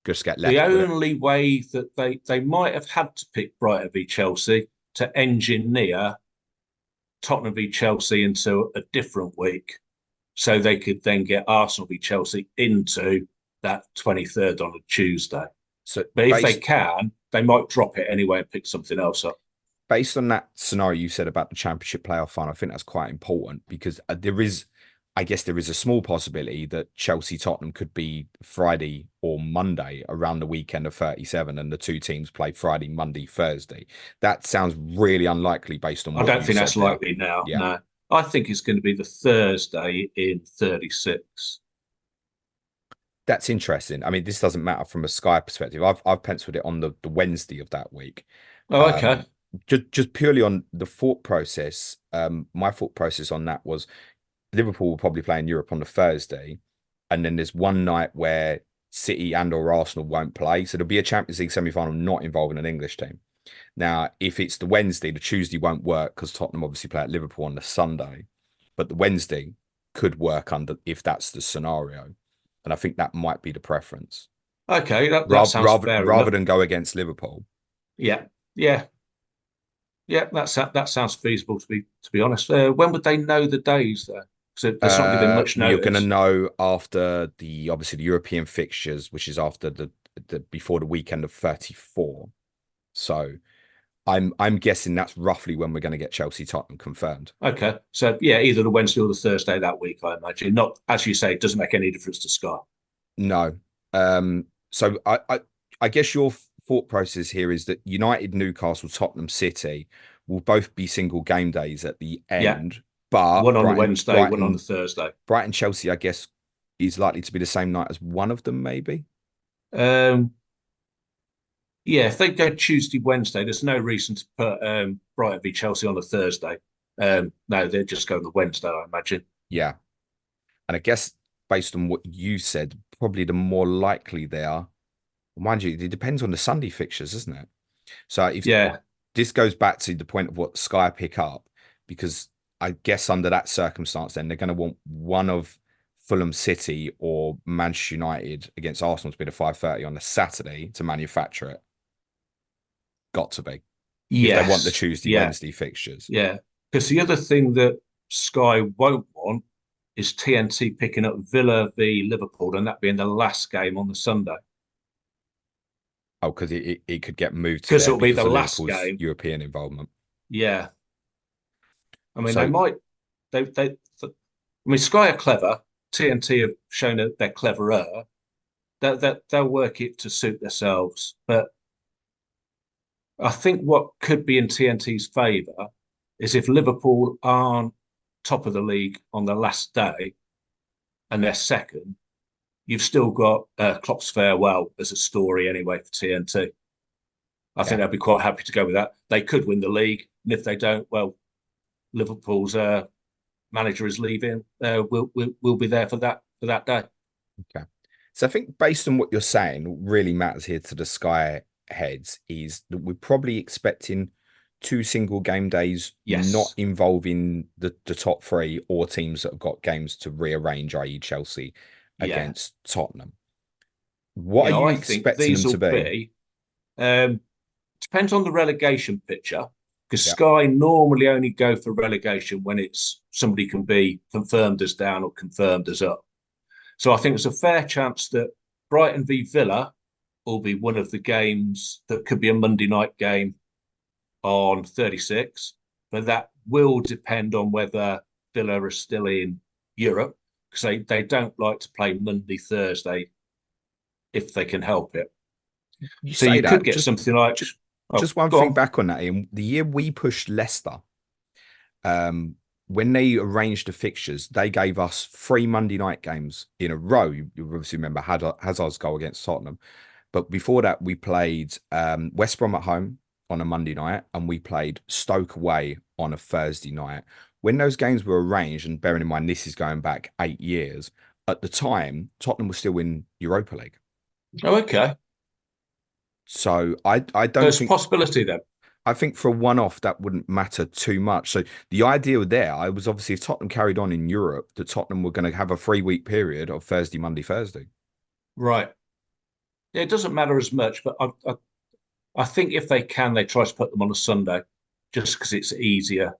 get The left with it. only way that they might have had to pick Brighton v Chelsea to engineer Tottenham v Chelsea into a different week, so they could then get Arsenal v Chelsea into that 23rd on a Tuesday. So But if they can, they might drop it anyway and pick something else up. based on that scenario you said about the championship playoff final, I think that's quite important because I guess there is a small possibility that Chelsea Tottenham could be Friday or Monday around the weekend of 37 and the two teams play Friday, Monday, Thursday. That sounds really unlikely based on I what don't you think said that's there. likely now. Yeah. No, I think it's going to be the Thursday in 36. That's interesting. I mean, this doesn't matter from a Sky perspective. I've penciled it on the Wednesday of that week. Oh, okay. Um, just purely on the thought process. My thought process on that was Liverpool will probably play in Europe on the Thursday, and then there's one night where City and or Arsenal won't play. So there'll be a Champions League semi-final not involving an English team. Now, if it's the Wednesday, the Tuesday won't work because Tottenham obviously play at Liverpool on the Sunday, but the Wednesday could work under if that's the scenario. And I think that might be the preference. Okay, that Rather, sounds rather, fair rather enough. than go against Liverpool. Yeah, yeah, yeah. That sounds feasible to be honest. When would they know the days though? Because that's not giving much You're going to notice. know after the obviously the European fixtures, which is after the before the weekend of 34. So I'm guessing that's roughly when we're going to get Chelsea Tottenham confirmed. Okay, so yeah, either the Wednesday or the Thursday that week, I imagine. Not as you say, it doesn't make any difference to Sky. No. So I guess your thought process here is that United, Newcastle, Tottenham, City will both be single game days at the Yeah, end, but one on the Wednesday, one on the Thursday. Brighton, Chelsea, I guess, is likely to be the same night as one of them, maybe. Um, yeah, if they go Tuesday, Wednesday, there's no reason to put Brighton v Chelsea on the Thursday. No, they're just going the Wednesday, I imagine. Yeah. And I guess based on what you said, probably the more likely they are. Mind you, it depends on the Sunday fixtures, isn't it? So if Yeah, this goes back to the point of what Sky pick up, because I guess under that circumstance, then they're going to want one of Fulham City or Manchester United against Arsenal to be the 5:30 on the Saturday to manufacture it. Got to be. If they want the Yes, Tuesday, yeah, Wednesday fixtures. yeah. Because the other thing that Sky won't want is TNT picking up Villa v Liverpool, and that being the last game on the Sunday. Oh, because it could get moved to Because there it'll be because the of last Liverpool's game. European involvement. Yeah, I mean they So might. They. I mean Sky are clever. TNT have shown that they're cleverer. They'll work it to suit themselves. But I think what could be in TNT's favour is if Liverpool aren't top of the league on the last day and they're second, you've still got Klopp's farewell as a story anyway for TNT. I think yeah, they'll be quite happy to go with that. They could win the league, and if they don't, well, Liverpool's manager is leaving. We'll be there for that day. okay. So I think based on what you're saying, what really matters here to the Sky heads is that we're probably expecting two single game days not Yes, involving the top three or teams that have got games to rearrange, i.e. Chelsea yeah, against Tottenham. What are yeah. you I think expecting these them to will be? be. Um, Depends on the relegation picture, because Yeah. Sky normally only go for relegation when it's somebody can be confirmed as down or confirmed as up. So I think there's a fair chance that Brighton v Villa will be one of the games that could be a Monday night game on 36, but that will depend on whether Villa are still in Europe, because they don't like to play Monday, Thursday if they can help it. You So say you could that, get something like, just oh, just one go thing on. back on that, Ian. The year we pushed Leicester, when they arranged the fixtures, they gave us three Monday night games in a row. You obviously remember Hazard's goal against Tottenham. But before that, we played West Brom at home on a Monday night, and we played Stoke away on a Thursday night. When those games were arranged, and bearing in mind this is going back 8 years, at the time, Tottenham was still in Europa League. Oh, okay. So I So don't it's a think possibility then. I think for a one-off that wouldn't matter too much. So the idea there, I was obviously if Tottenham carried on in Europe, that Tottenham were going to have a 3 week period of Thursday, Monday, Thursday. Right. Yeah, it doesn't matter as much, but I think if they can, they try to put them on a Sunday just because it's easier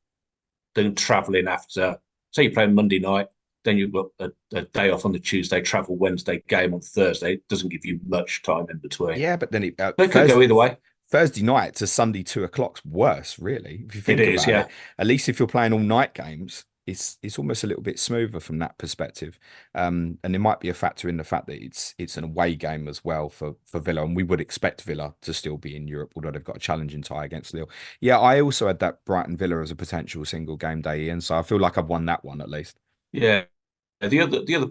than traveling after. Say you play Monday night, then you've got a day off on the Tuesday, travel Wednesday, game on Thursday. It doesn't give you much time in between. Yeah, but then But it could go either way. Thursday night to Sunday 2 o'clock's worse, really. If you It think is, about yeah. it, at least if you're playing all night games, it's almost a little bit smoother from that perspective. And there might be a factor in the fact that it's an away game as well for Villa, and we would expect Villa to still be in Europe, although they've got a challenging tie against Lille. Yeah, I also had that Brighton Villa as a potential single game day in, so I feel like I've won that one at least. Yeah. The other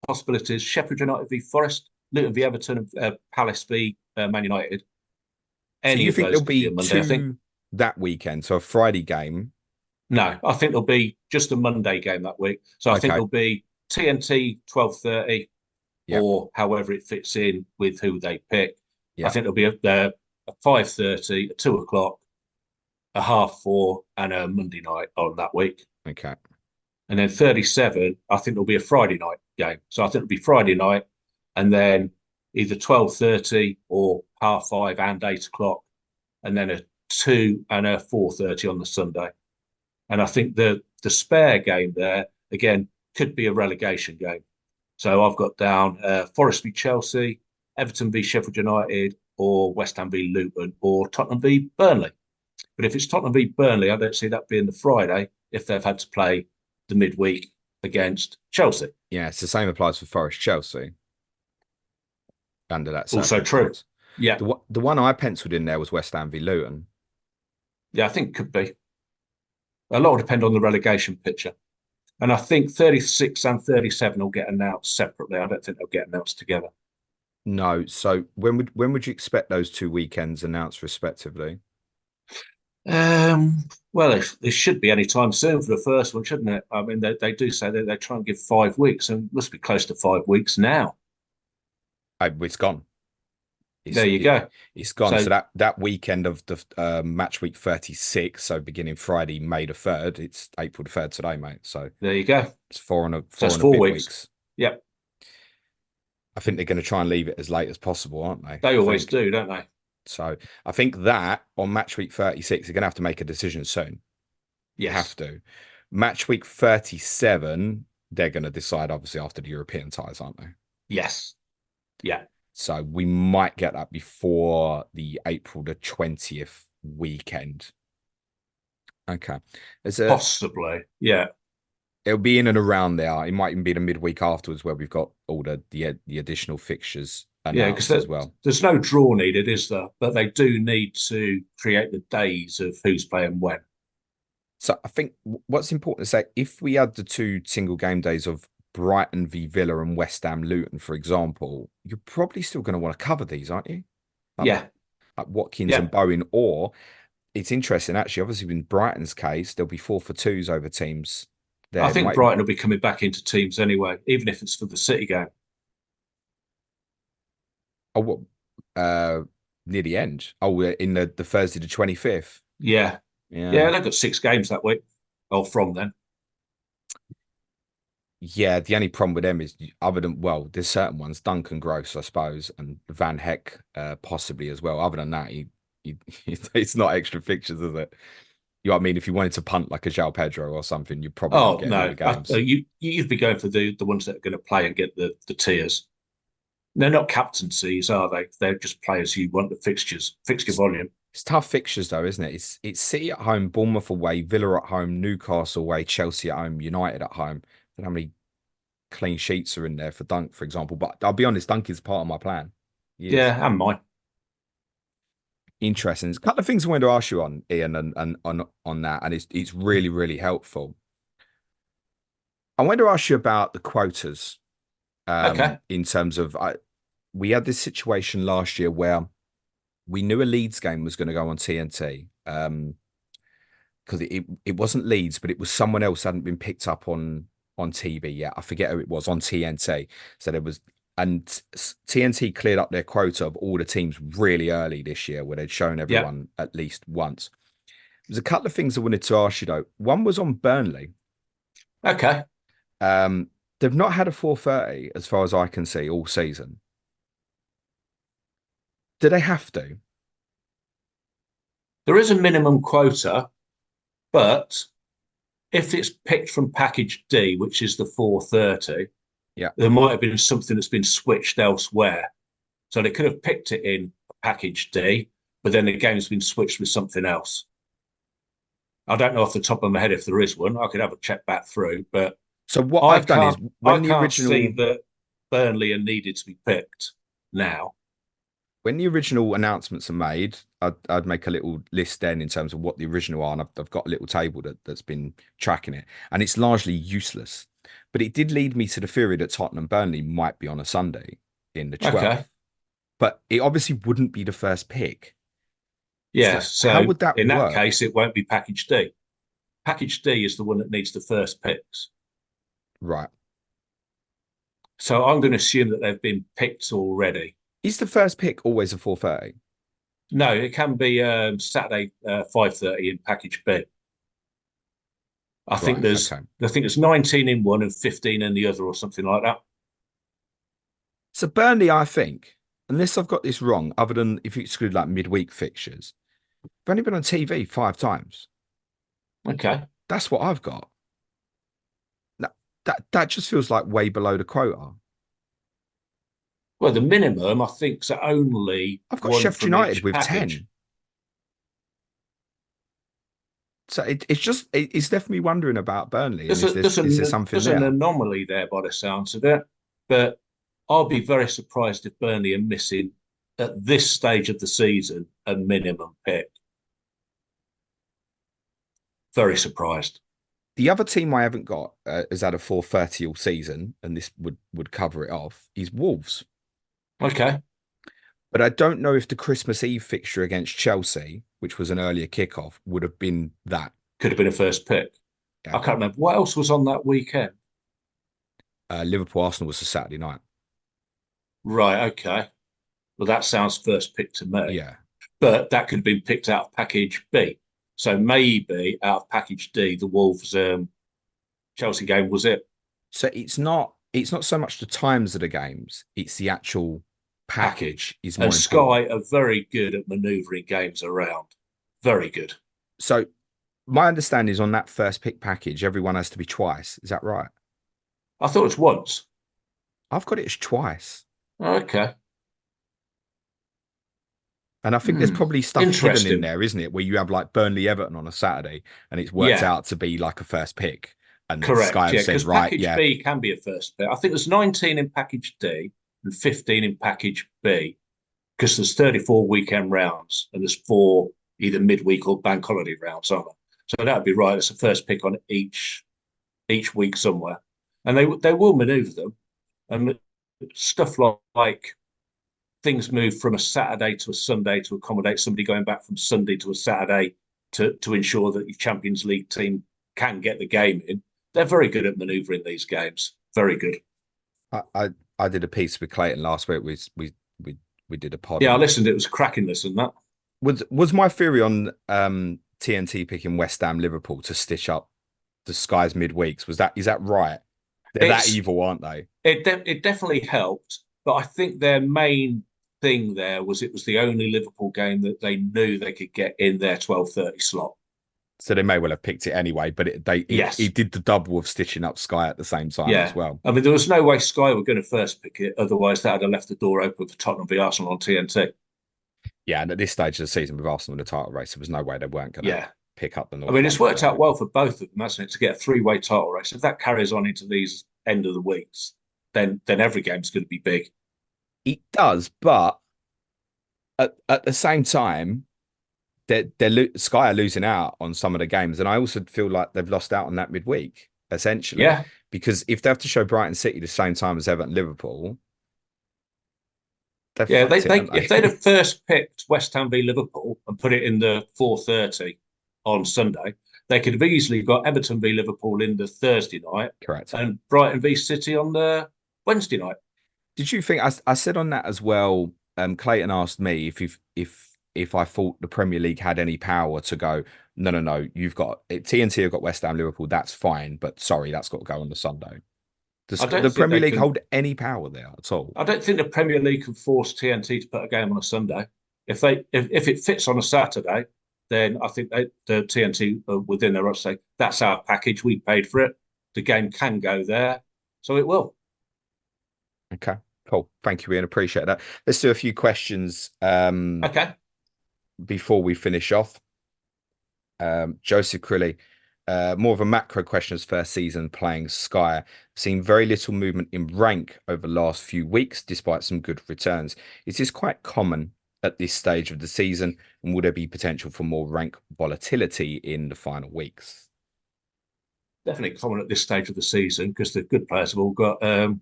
possibility is Sheffield United v Forest, Luton v Everton, and Palace v Man United. So Any you of think those there'll could be a be Monday, I think. two that weekend, so a Friday game? No, I think there'll be just a Monday game that week. So I think Okay, there'll be TNT 12:30 yeah, or however it fits in with who they pick. I yeah, think there'll be a 5:30, a 2 o'clock, a half four, and a Monday night on that week. okay. And then 37, I think there'll be a Friday night game. So I think it'll be Friday night and then either 12:30 or half five and 8 o'clock, and then a 2 and a 4:30 on the Sunday. And I think the spare game there again could be a relegation game. So I've got down Forest v Chelsea, Everton v Sheffield United, or West Ham v Luton, or Tottenham v Burnley. But if it's Tottenham v Burnley, I don't see that being the Friday if they've had to play the midweek against Chelsea. Yeah, it's the same applies for Forest Chelsea under that Also true. circumstance. Yeah, The one I penciled in there was West Ham v Luton. yeah, I think it could be. A lot will depend on the relegation picture. And I think 36 and 37 will get announced separately. I don't think they'll get announced together. No, so when would you expect those two weekends announced respectively? Well, it should be any time soon for the first one, shouldn't it? I mean, they do say that they try and give 5 weeks, and it must be close to 5 weeks now. It's gone. There It's you go. it's gone. So So that weekend of the match week 36, so beginning Friday, May the 3rd, it's April the 3rd today, mate. So there you go. it's So four that's and a 4 weeks. bit weeks. Yep. I think they're going to try and leave it as late as possible, aren't they? They I always think do, don't they? so. I think that on match week 36, they're going to have to make a decision soon. They have Yes. to. Match week 37, they're going to decide obviously after the European ties, aren't they? Yes. Yeah. So we might get that before the April the 20th weekend. Okay. There's a Possibly. Yeah. It'll be in and around there. It might even be the midweek afterwards where we've got all the additional fixtures Yeah, because announced as well. there's no draw needed, is there? But they do need to create the days of who's playing when. So I think what's important to say, if we had the two single game days of Brighton v Villa and West Ham Luton, for example, you're probably still going to want to cover these, aren't you? Like, Yeah. like Watkins Yeah. and Bowen, or it's interesting actually. Obviously, in Brighton's case, there'll be 4 for 2s over teams I there. It think might even Brighton will be coming back into teams anyway, even if it's for the City game. oh what near the end. Oh, we're in the Thursday the 25th. Yeah. Yeah. Yeah, they've got 6 games that week. Or from then. Yeah, the only problem with them is other than there's certain ones, Duncan Gross, I suppose, and Van Heck possibly as well. Other than that, he it's not extra fixtures, is it? You know what I mean? If you wanted to punt like a João Pedro or something, you're probably not Oh getting all no, the games. you'd be going for the ones that are going to play and get the tiers. They're not captaincies, are they? They're just players who want the fixture It's, volume. it's tough fixtures though, isn't it? It's City at home, Bournemouth away, Villa at home, Newcastle away, Chelsea at home, United at home. I don't know how many clean sheets are in there for Dunk, for example. But I'll be honest, Dunk is part of my plan. He is. Yeah, and mine. Interesting. There's a couple of things I wanted to ask you on, Ian, and on that, and it's really, really helpful. I wanted to ask you about the quotas, Okay. in terms of we had this situation last year where we knew a Leeds game was going to go on TNT, because it wasn't Leeds, but it was someone else hadn't been picked up on TV yet. I forget who it was on TNT. So there was, and TNT cleared up their quota of all the teams really early this year, where they'd shown Yeah. everyone at least once. There's a couple of things I wanted to ask you though. One was on Burnley. Okay. They've not had a 4:30 as far as I can see all season. Do they have to? There is a minimum quota, but if it's picked from package D, which is the 4:30, Yeah. there might have been something that's been switched elsewhere. So they could have picked it in package D, but then the game's been switched with something else. I don't know off the top of my head if there is one. I could have a check back through, but So what I I've done is can't I when the can't see original that Burnley are needed to be picked now. when the original announcements are made, I'd make a little list then in terms of what the original are, and I've got a little table that's been tracking it, and it's largely useless. But it did lead me to the theory that Tottenham Burnley might be on a Sunday in the Okay. 12th, but it obviously wouldn't be the first pick. So Yes. how So would that in that work? case, it won't be package D. Package D is the one that needs the first picks. Right. So I'm going to assume that they've been picked already. Is the first pick always a 4:30? No, it can be Saturday 5:30 in package B. Right. Okay. I think there's 19 in one and 15 in the other, or something like that. So Burnley, I think, unless I've got this wrong, other than if you exclude like midweek fixtures, they've only been on TV 5 times. Okay. That's what I've got. That just feels like way below the quota. Well, the minimum I think is only I've got one Sheffield from United each with package. 10. So it's left me wondering about Burnley and There's a there's is there an something there's an there? anomaly there by the sounds of it, but I'll be very surprised if Burnley are missing at this stage of the season a minimum pick. Very surprised. The other team I haven't got has had a 4:30 all season, and this would cover it off, is Wolves. Okay, But I don't know if the Christmas Eve fixture against Chelsea, which was an earlier kickoff, would have been that. could have been a first pick. I Yeah. can't remember what else was on that weekend. Liverpool Arsenal was a Saturday night. Right. Okay. Well, that sounds first pick to me, Yeah. but that could have been picked out of package B. So maybe out of package D, the Wolves Chelsea game was it So it's not so much the times of the games, it's the actual package. package is And more important. Sky are very good at manoeuvring games around. Very good. So my understanding is on that first pick package, everyone has to be twice. Is that right? I thought it was once. I've got it as twice. Okay. And I think there's probably stuff hidden in Interesting. there, isn't it? Where you have like Burnley Everton on a Saturday and it's worked Yeah, out to be like a first pick. And Sky correct. have Yeah, said, because right, package yeah, B can be a first pick. I think there's 19 in package D and 15 in package B because there's 34 weekend rounds and there's four either midweek or bank holiday rounds, aren't there? So that would be right. It's a first pick on each week somewhere, and they will manoeuvre them and stuff like things move from a Saturday to a Sunday to accommodate somebody going back from Sunday to a Saturday to ensure that your Champions League team can get the game in. They're very good at manoeuvring these games. Very good. I did a piece with Clayton last week. We did a pod Yeah, I on listened. It was a cracking listen. That. was my theory on TNT picking West Ham Liverpool to stitch up the Sky's midweeks. Is that right? They're that It's evil, aren't they? it definitely helped, but I think their main thing there was it was the only Liverpool game that they knew they could get in their 12:30 slot. So they may well have picked it anyway, but Yes. it did the double of stitching up Sky at the same time as Yeah. well. I mean, there was no way Sky were going to first pick it. Otherwise, that would have left the door open for Tottenham v Arsenal on TNT. Yeah, and at this stage of the season with Arsenal in the title race, there was no way they weren't going to Yeah. pick up the I North mean, it's London worked out derby. well for both of them, hasn't it, to get a three-way title race. If that carries on into these end of the weeks, then every game's going to be big. It does, but at the same time, Sky are losing out on some of the games, and I also feel like they've lost out on that midweek essentially Yeah. because if they have to show Brighton City the same time as Everton Liverpool, they've Yeah, fucked it, haven't if they'd they? have first picked West Ham v Liverpool and put it in the 4:30 on Sunday, they could have easily got Everton v Liverpool in the Thursday night Correct. and Brighton v City on the Wednesday night. Did you think I said on that as well? Clayton asked me if I thought the Premier League had any power to go. No, no, no. You've got TNT have got West Ham, Liverpool. That's fine, but sorry, that's got to go on the Sunday. Does I don't the think Premier they League can. hold any power there at all? I don't think the Premier League can force TNT to put a game on a Sunday. If it fits on a Saturday, then I think the TNT are within their rights to say that's our package. We paid for it. The game can go there, so it will. Okay, cool. Thank you, Ian. Appreciate that. Let's do a few questions Okay. before we finish off. Joseph Crilly, more of a macro question as first season playing Sky. Seen very little movement in rank over the last few weeks, despite some good returns. Is this quite common at this stage of the season? And would there be potential for more rank volatility in the final weeks? Definitely common at this stage of the season because the good players have all got the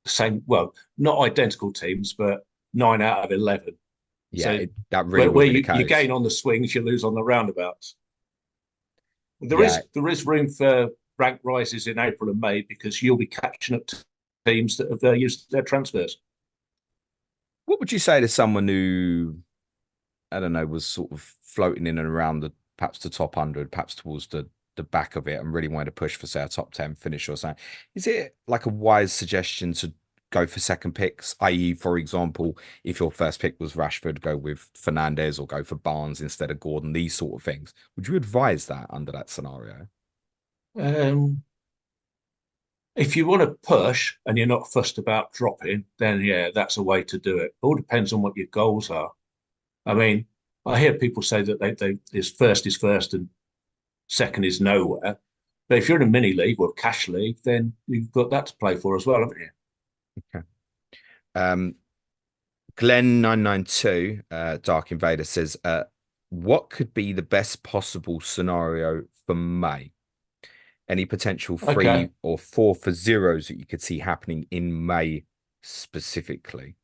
same, well, not identical teams, but 9 out of 11. Yeah, So that really where would be the you case. gain on the swings, you lose on the roundabouts. Yeah. There is room for rank rises in April and May because you'll be catching up to teams that have used their transfers. What would you say to someone who, I don't know, was sort of floating in and around perhaps the top 100, perhaps towards the back of it and really wanted to push for, say, a top 10 finish or something? Is it like a wise suggestion to go for second picks, i.e., for example, if your first pick was Rashford, go with Fernandez or go for Barnes instead of Gordon, these sort of things? Would you advise that under that scenario? Um, if you want to push and you're not fussed about dropping, then yeah, that's a way to do it. It all depends on what your goals are. I mean, I hear people say that they is first and second is nowhere. But if you're in a mini league or a cash league, then you've got that to play for as well, haven't you? Okay. Um, Glenn992, Dark Invader says, what could be the best possible scenario for May? Any potential Okay. 3 or 4 for zeros that you could see happening in May specifically?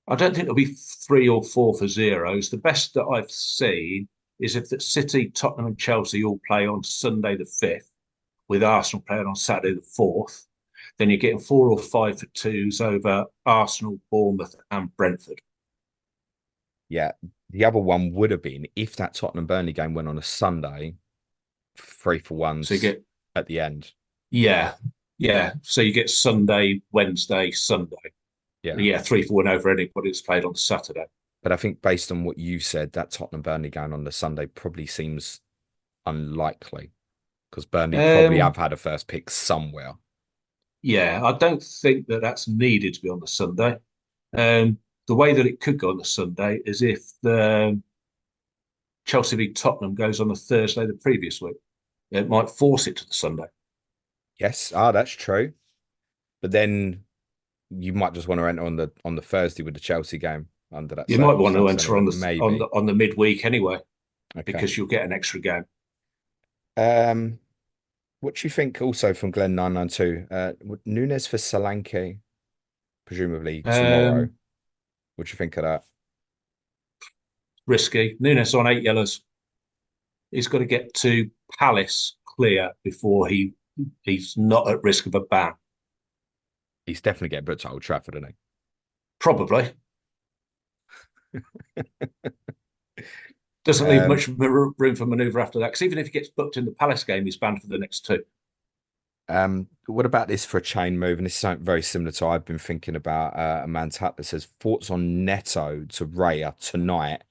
I don't think there'll be 3 or 4 for zeros. The best that I've seen is if that City, Tottenham, and Chelsea all play on Sunday the 5th, with Arsenal playing on Saturday the 4th, then you're getting 4 or 5 for twos over Arsenal, Bournemouth, and Brentford. Yeah. The other one would have been if that Tottenham Burnley game went on a Sunday, three for So you ones get, at the end. yeah, yeah. So you get Sunday, Wednesday, Sunday. Yeah. Yeah, 3-1 over anybody that's played on Saturday. But I think based on what you said, that Tottenham Burnley game on the Sunday probably seems unlikely because Burnley probably Um, have had a first pick somewhere. yeah, I don't think that that's needed to be on the Sunday. Um, the way that it could go on the Sunday is if the Chelsea v Tottenham goes on the Thursday the previous week. It might force it to the Sunday. Yes, that's true. But then you might just want to enter on the Thursday with the Chelsea game under that You might want to circumstance enter anyway. on Maybe. the midweek anyway, Okay. because you'll get an extra game. Um, what do you think also from Glenn 992? Nunes for Solanke, presumably tomorrow. Um, What do you think of that? Risky. Nunes on 8 yellows. He's got to get to Palace clear before he's not at risk of a ban. He's definitely getting booked to Old Trafford, isn't Probably. he? Doesn't leave Um, much room for manoeuvre after that. Because even if he gets booked in the Palace game, he's banned for the next two. what about this for a chain move? And this is something very similar to I've been thinking about. A man tap that says thoughts on Neto to Raya tonight,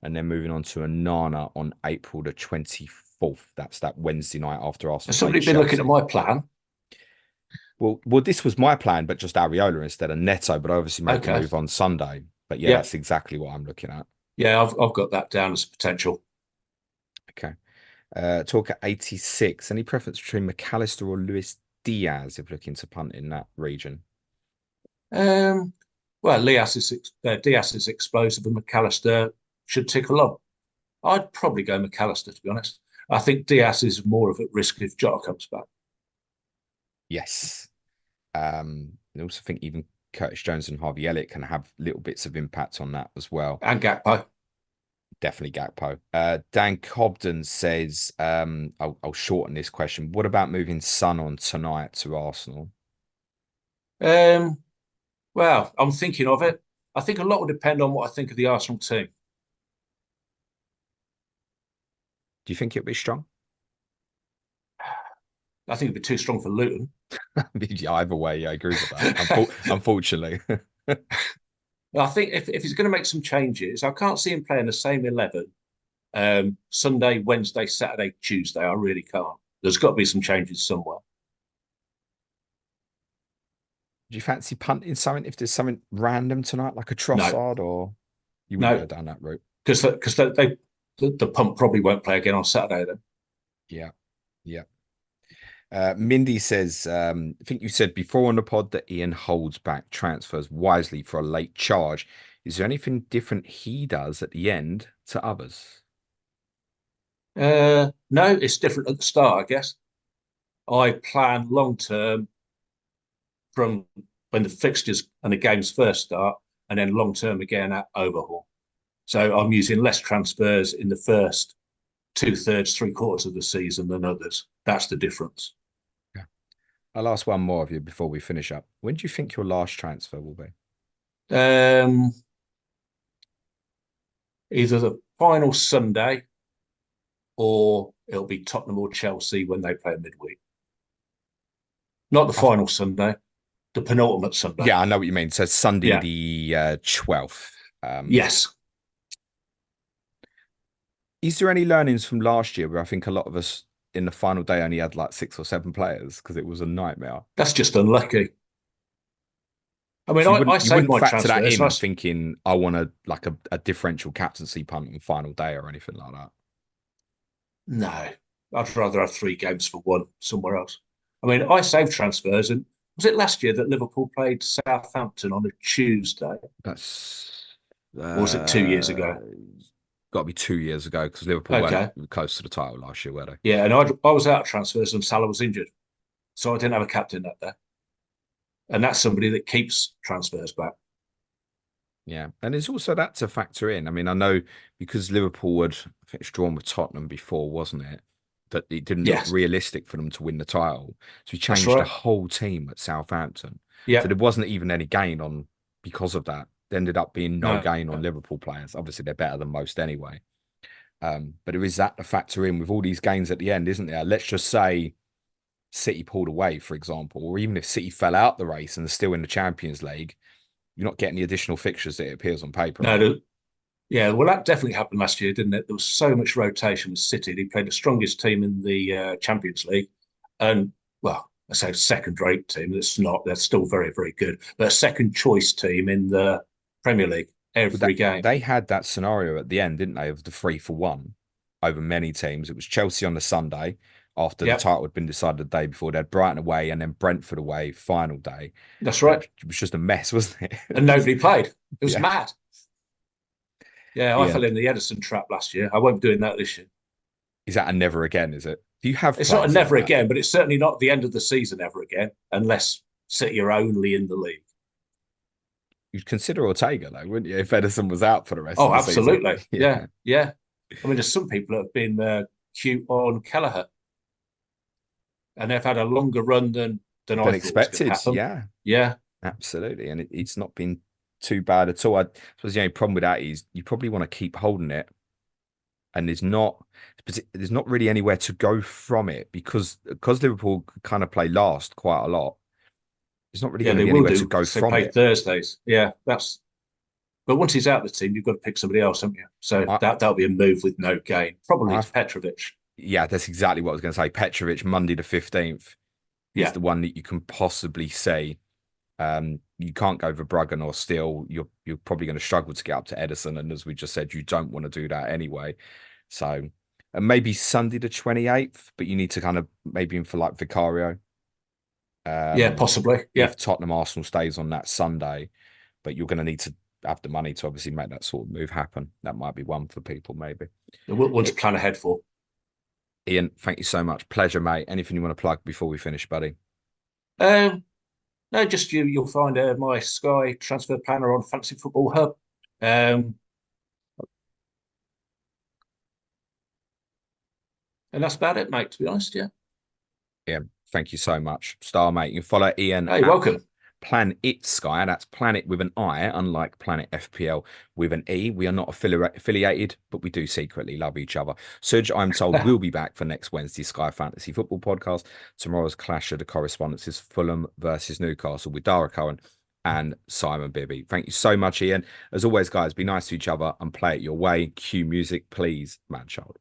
and then moving on to Nana on April the 24th. That's that Wednesday night after Arsenal Has play somebody been looking at Chelsea. my plan? Well, this was my plan, but just Areola instead of Neto. But I obviously made the Okay. move on Sunday. But yeah, Yeah. that's exactly what I'm looking at. Yeah, I've got that down as a potential. Okay. Talk at 86. Any preference between McAllister or Luis Diaz if looking to punt in that region? Um, well, Diaz is explosive, and McAllister should tick along. I'd probably go McAllister, to be honest. I think Diaz is more of a risk if Jota comes back. Yes. I also think even Curtis Jones and Harvey Elliott can have little bits of impact on that as well. And Gakpo. Definitely Gakpo. Dan Cobden says, I'll shorten this question. What about moving Son on tonight to Arsenal? Um, well, I'm thinking of it. I think a lot will depend on what I think of the Arsenal team. Do you think it'll be strong? I think it'd be too strong for Luton. Yeah, either way, yeah, I agree with that. Unfortunately. I think if he's going to make some changes, I can't see him playing the same 11 Sunday, Wednesday, Saturday, Tuesday. I really can't. There's got to be some changes somewhere. Do you fancy punting something if there's something random tonight, like a No, Trossard, or you wouldn't no, go down that route? because the pump probably won't play again on Saturday then. Yeah, yeah. Mindy says, I think you said before on the pod that Ian holds back transfers wisely for a late charge. Is there anything different he does at the end to others? No, it's different at the start, I guess. I plan long term from when the fixtures and the games first start, and then long term again at overhaul. So I'm using less transfers in the first two-thirds, three-quarters of the season than others. That's the difference. Yeah. I'll ask one more of you before we finish up. When do you think your last transfer will be? Um, Either the final Sunday or it'll be Tottenham or Chelsea when they play midweek. Not the I th- final Sunday, the penultimate Sunday. yeah, I know what you mean. So Sunday Yeah. the 12th. Yes. Is there any learnings from last year where I think a lot of us in the final day only had like 6 or 7 players because it was a nightmare? That's just unlucky. I mean, So I you saved wouldn't my factor that transfers. in thinking I want a differential captaincy punt on final day or anything like that. No, I'd rather have three games for one somewhere else. I mean, I saved transfers, and was it last year that Liverpool played Southampton on a Tuesday, That's or was it 2 years ago? got to be 2 years ago because Liverpool weren't Okay, close to the title last year, were they? yeah, and I was out of transfers, and Salah was injured, so I didn't have a captain that day, and that's somebody that keeps transfers back. Yeah, and there's also that to factor in. I mean, I know because Liverpool had, I think, it's drawn with Tottenham before, wasn't it? That it didn't look Yes, realistic for them to win the title. So he that's changed the right. whole team at Southampton. So Yeah, there wasn't even any gain on because of that. There ended up being no No, gain on Liverpool players. Obviously, they're better than most anyway. But there is that to factor in with all these gains at the end, isn't there? Let's just say City pulled away, for example, or even if City fell out the race and are still in the Champions League, you're not getting the additional fixtures that it appears on paper, no, are you? yeah. Well, that definitely happened last year, didn't it? There was so much rotation with City. They played the strongest team in the Champions League, and well, I say second-rate team. It's not. They're still very, very good, but a second-choice team in the Premier League But every that game. they had that scenario at the end, didn't they, of the 3-for-1 over many teams. It was Chelsea on the Sunday after the Yep, title had been decided the day before. They had Brighton away and then Brentford away final day. that's That right. was just a mess, wasn't it? And nobody played. It was Yeah. mad. Yeah, I fell Ian, in the Edison trap last year. I won't be doing that this year. is that a never again, is it? Do you have It's not a players like never that? again, but it's certainly not the end of the season ever again, unless City are only in the league. You'd consider Ortega, though, wouldn't you, if Edison was out for the rest of Oh, the season? absolutely. Yeah, Yeah. yeah. I mean, there's some people that have been cute on Kelleher, and they've had a longer run than I Than thought was going to expected. happen. Yeah, Yeah, absolutely. And it's not been too bad at all. I suppose the only problem with that is you probably want to keep holding it, and there's not really anywhere to go from it because Liverpool kind of play last quite a lot. There's not really yeah, going to they be will anywhere to do go because they from play it. Thursdays. Yeah, that's. But once he's out of the team, you've got to pick somebody else, haven't you? So I that'll be a move with no gain. Probably I to Petrovic. Yeah, that's exactly what I was going to say. Petrovic Monday the 15th is Yeah, the one that you can possibly see. You can't go for Bruggen or Steele. You're probably going to struggle to get up to Edison, and as we just said, you don't want to do that anyway. So, and maybe Sunday the 28th, but you need to kind of maybe in for like Vicario. yeah, Um, possibly. Yeah, if Tottenham Arsenal stays on that Sunday, but you're going to need to have the money to obviously make that sort of move happen. That might be one for people, maybe. one to I- plan ahead for. Ian, thank you so much. Pleasure, mate. Anything you want to plug before we finish, buddy? Um, no, just you. You'll find my Sky transfer planner on Fantasy Football Hub. Um, and that's about it, mate. To be honest, yeah. Ian, thank you so much. Star, mate. You can follow Ian Hey, at welcome. Planet Sky. That's Planet with an I, unlike Planet FPL with an E. We are not affiliated, but we do secretly love each other. Serge, I'm told, will be back for next Wednesday's Sky Fantasy Football podcast. Tomorrow's clash of the correspondents is Fulham versus Newcastle with Dara Curran and Simon Bibby. Thank you so much, Ian. As always, guys, be nice to each other and play it your way. Cue music, please, man child.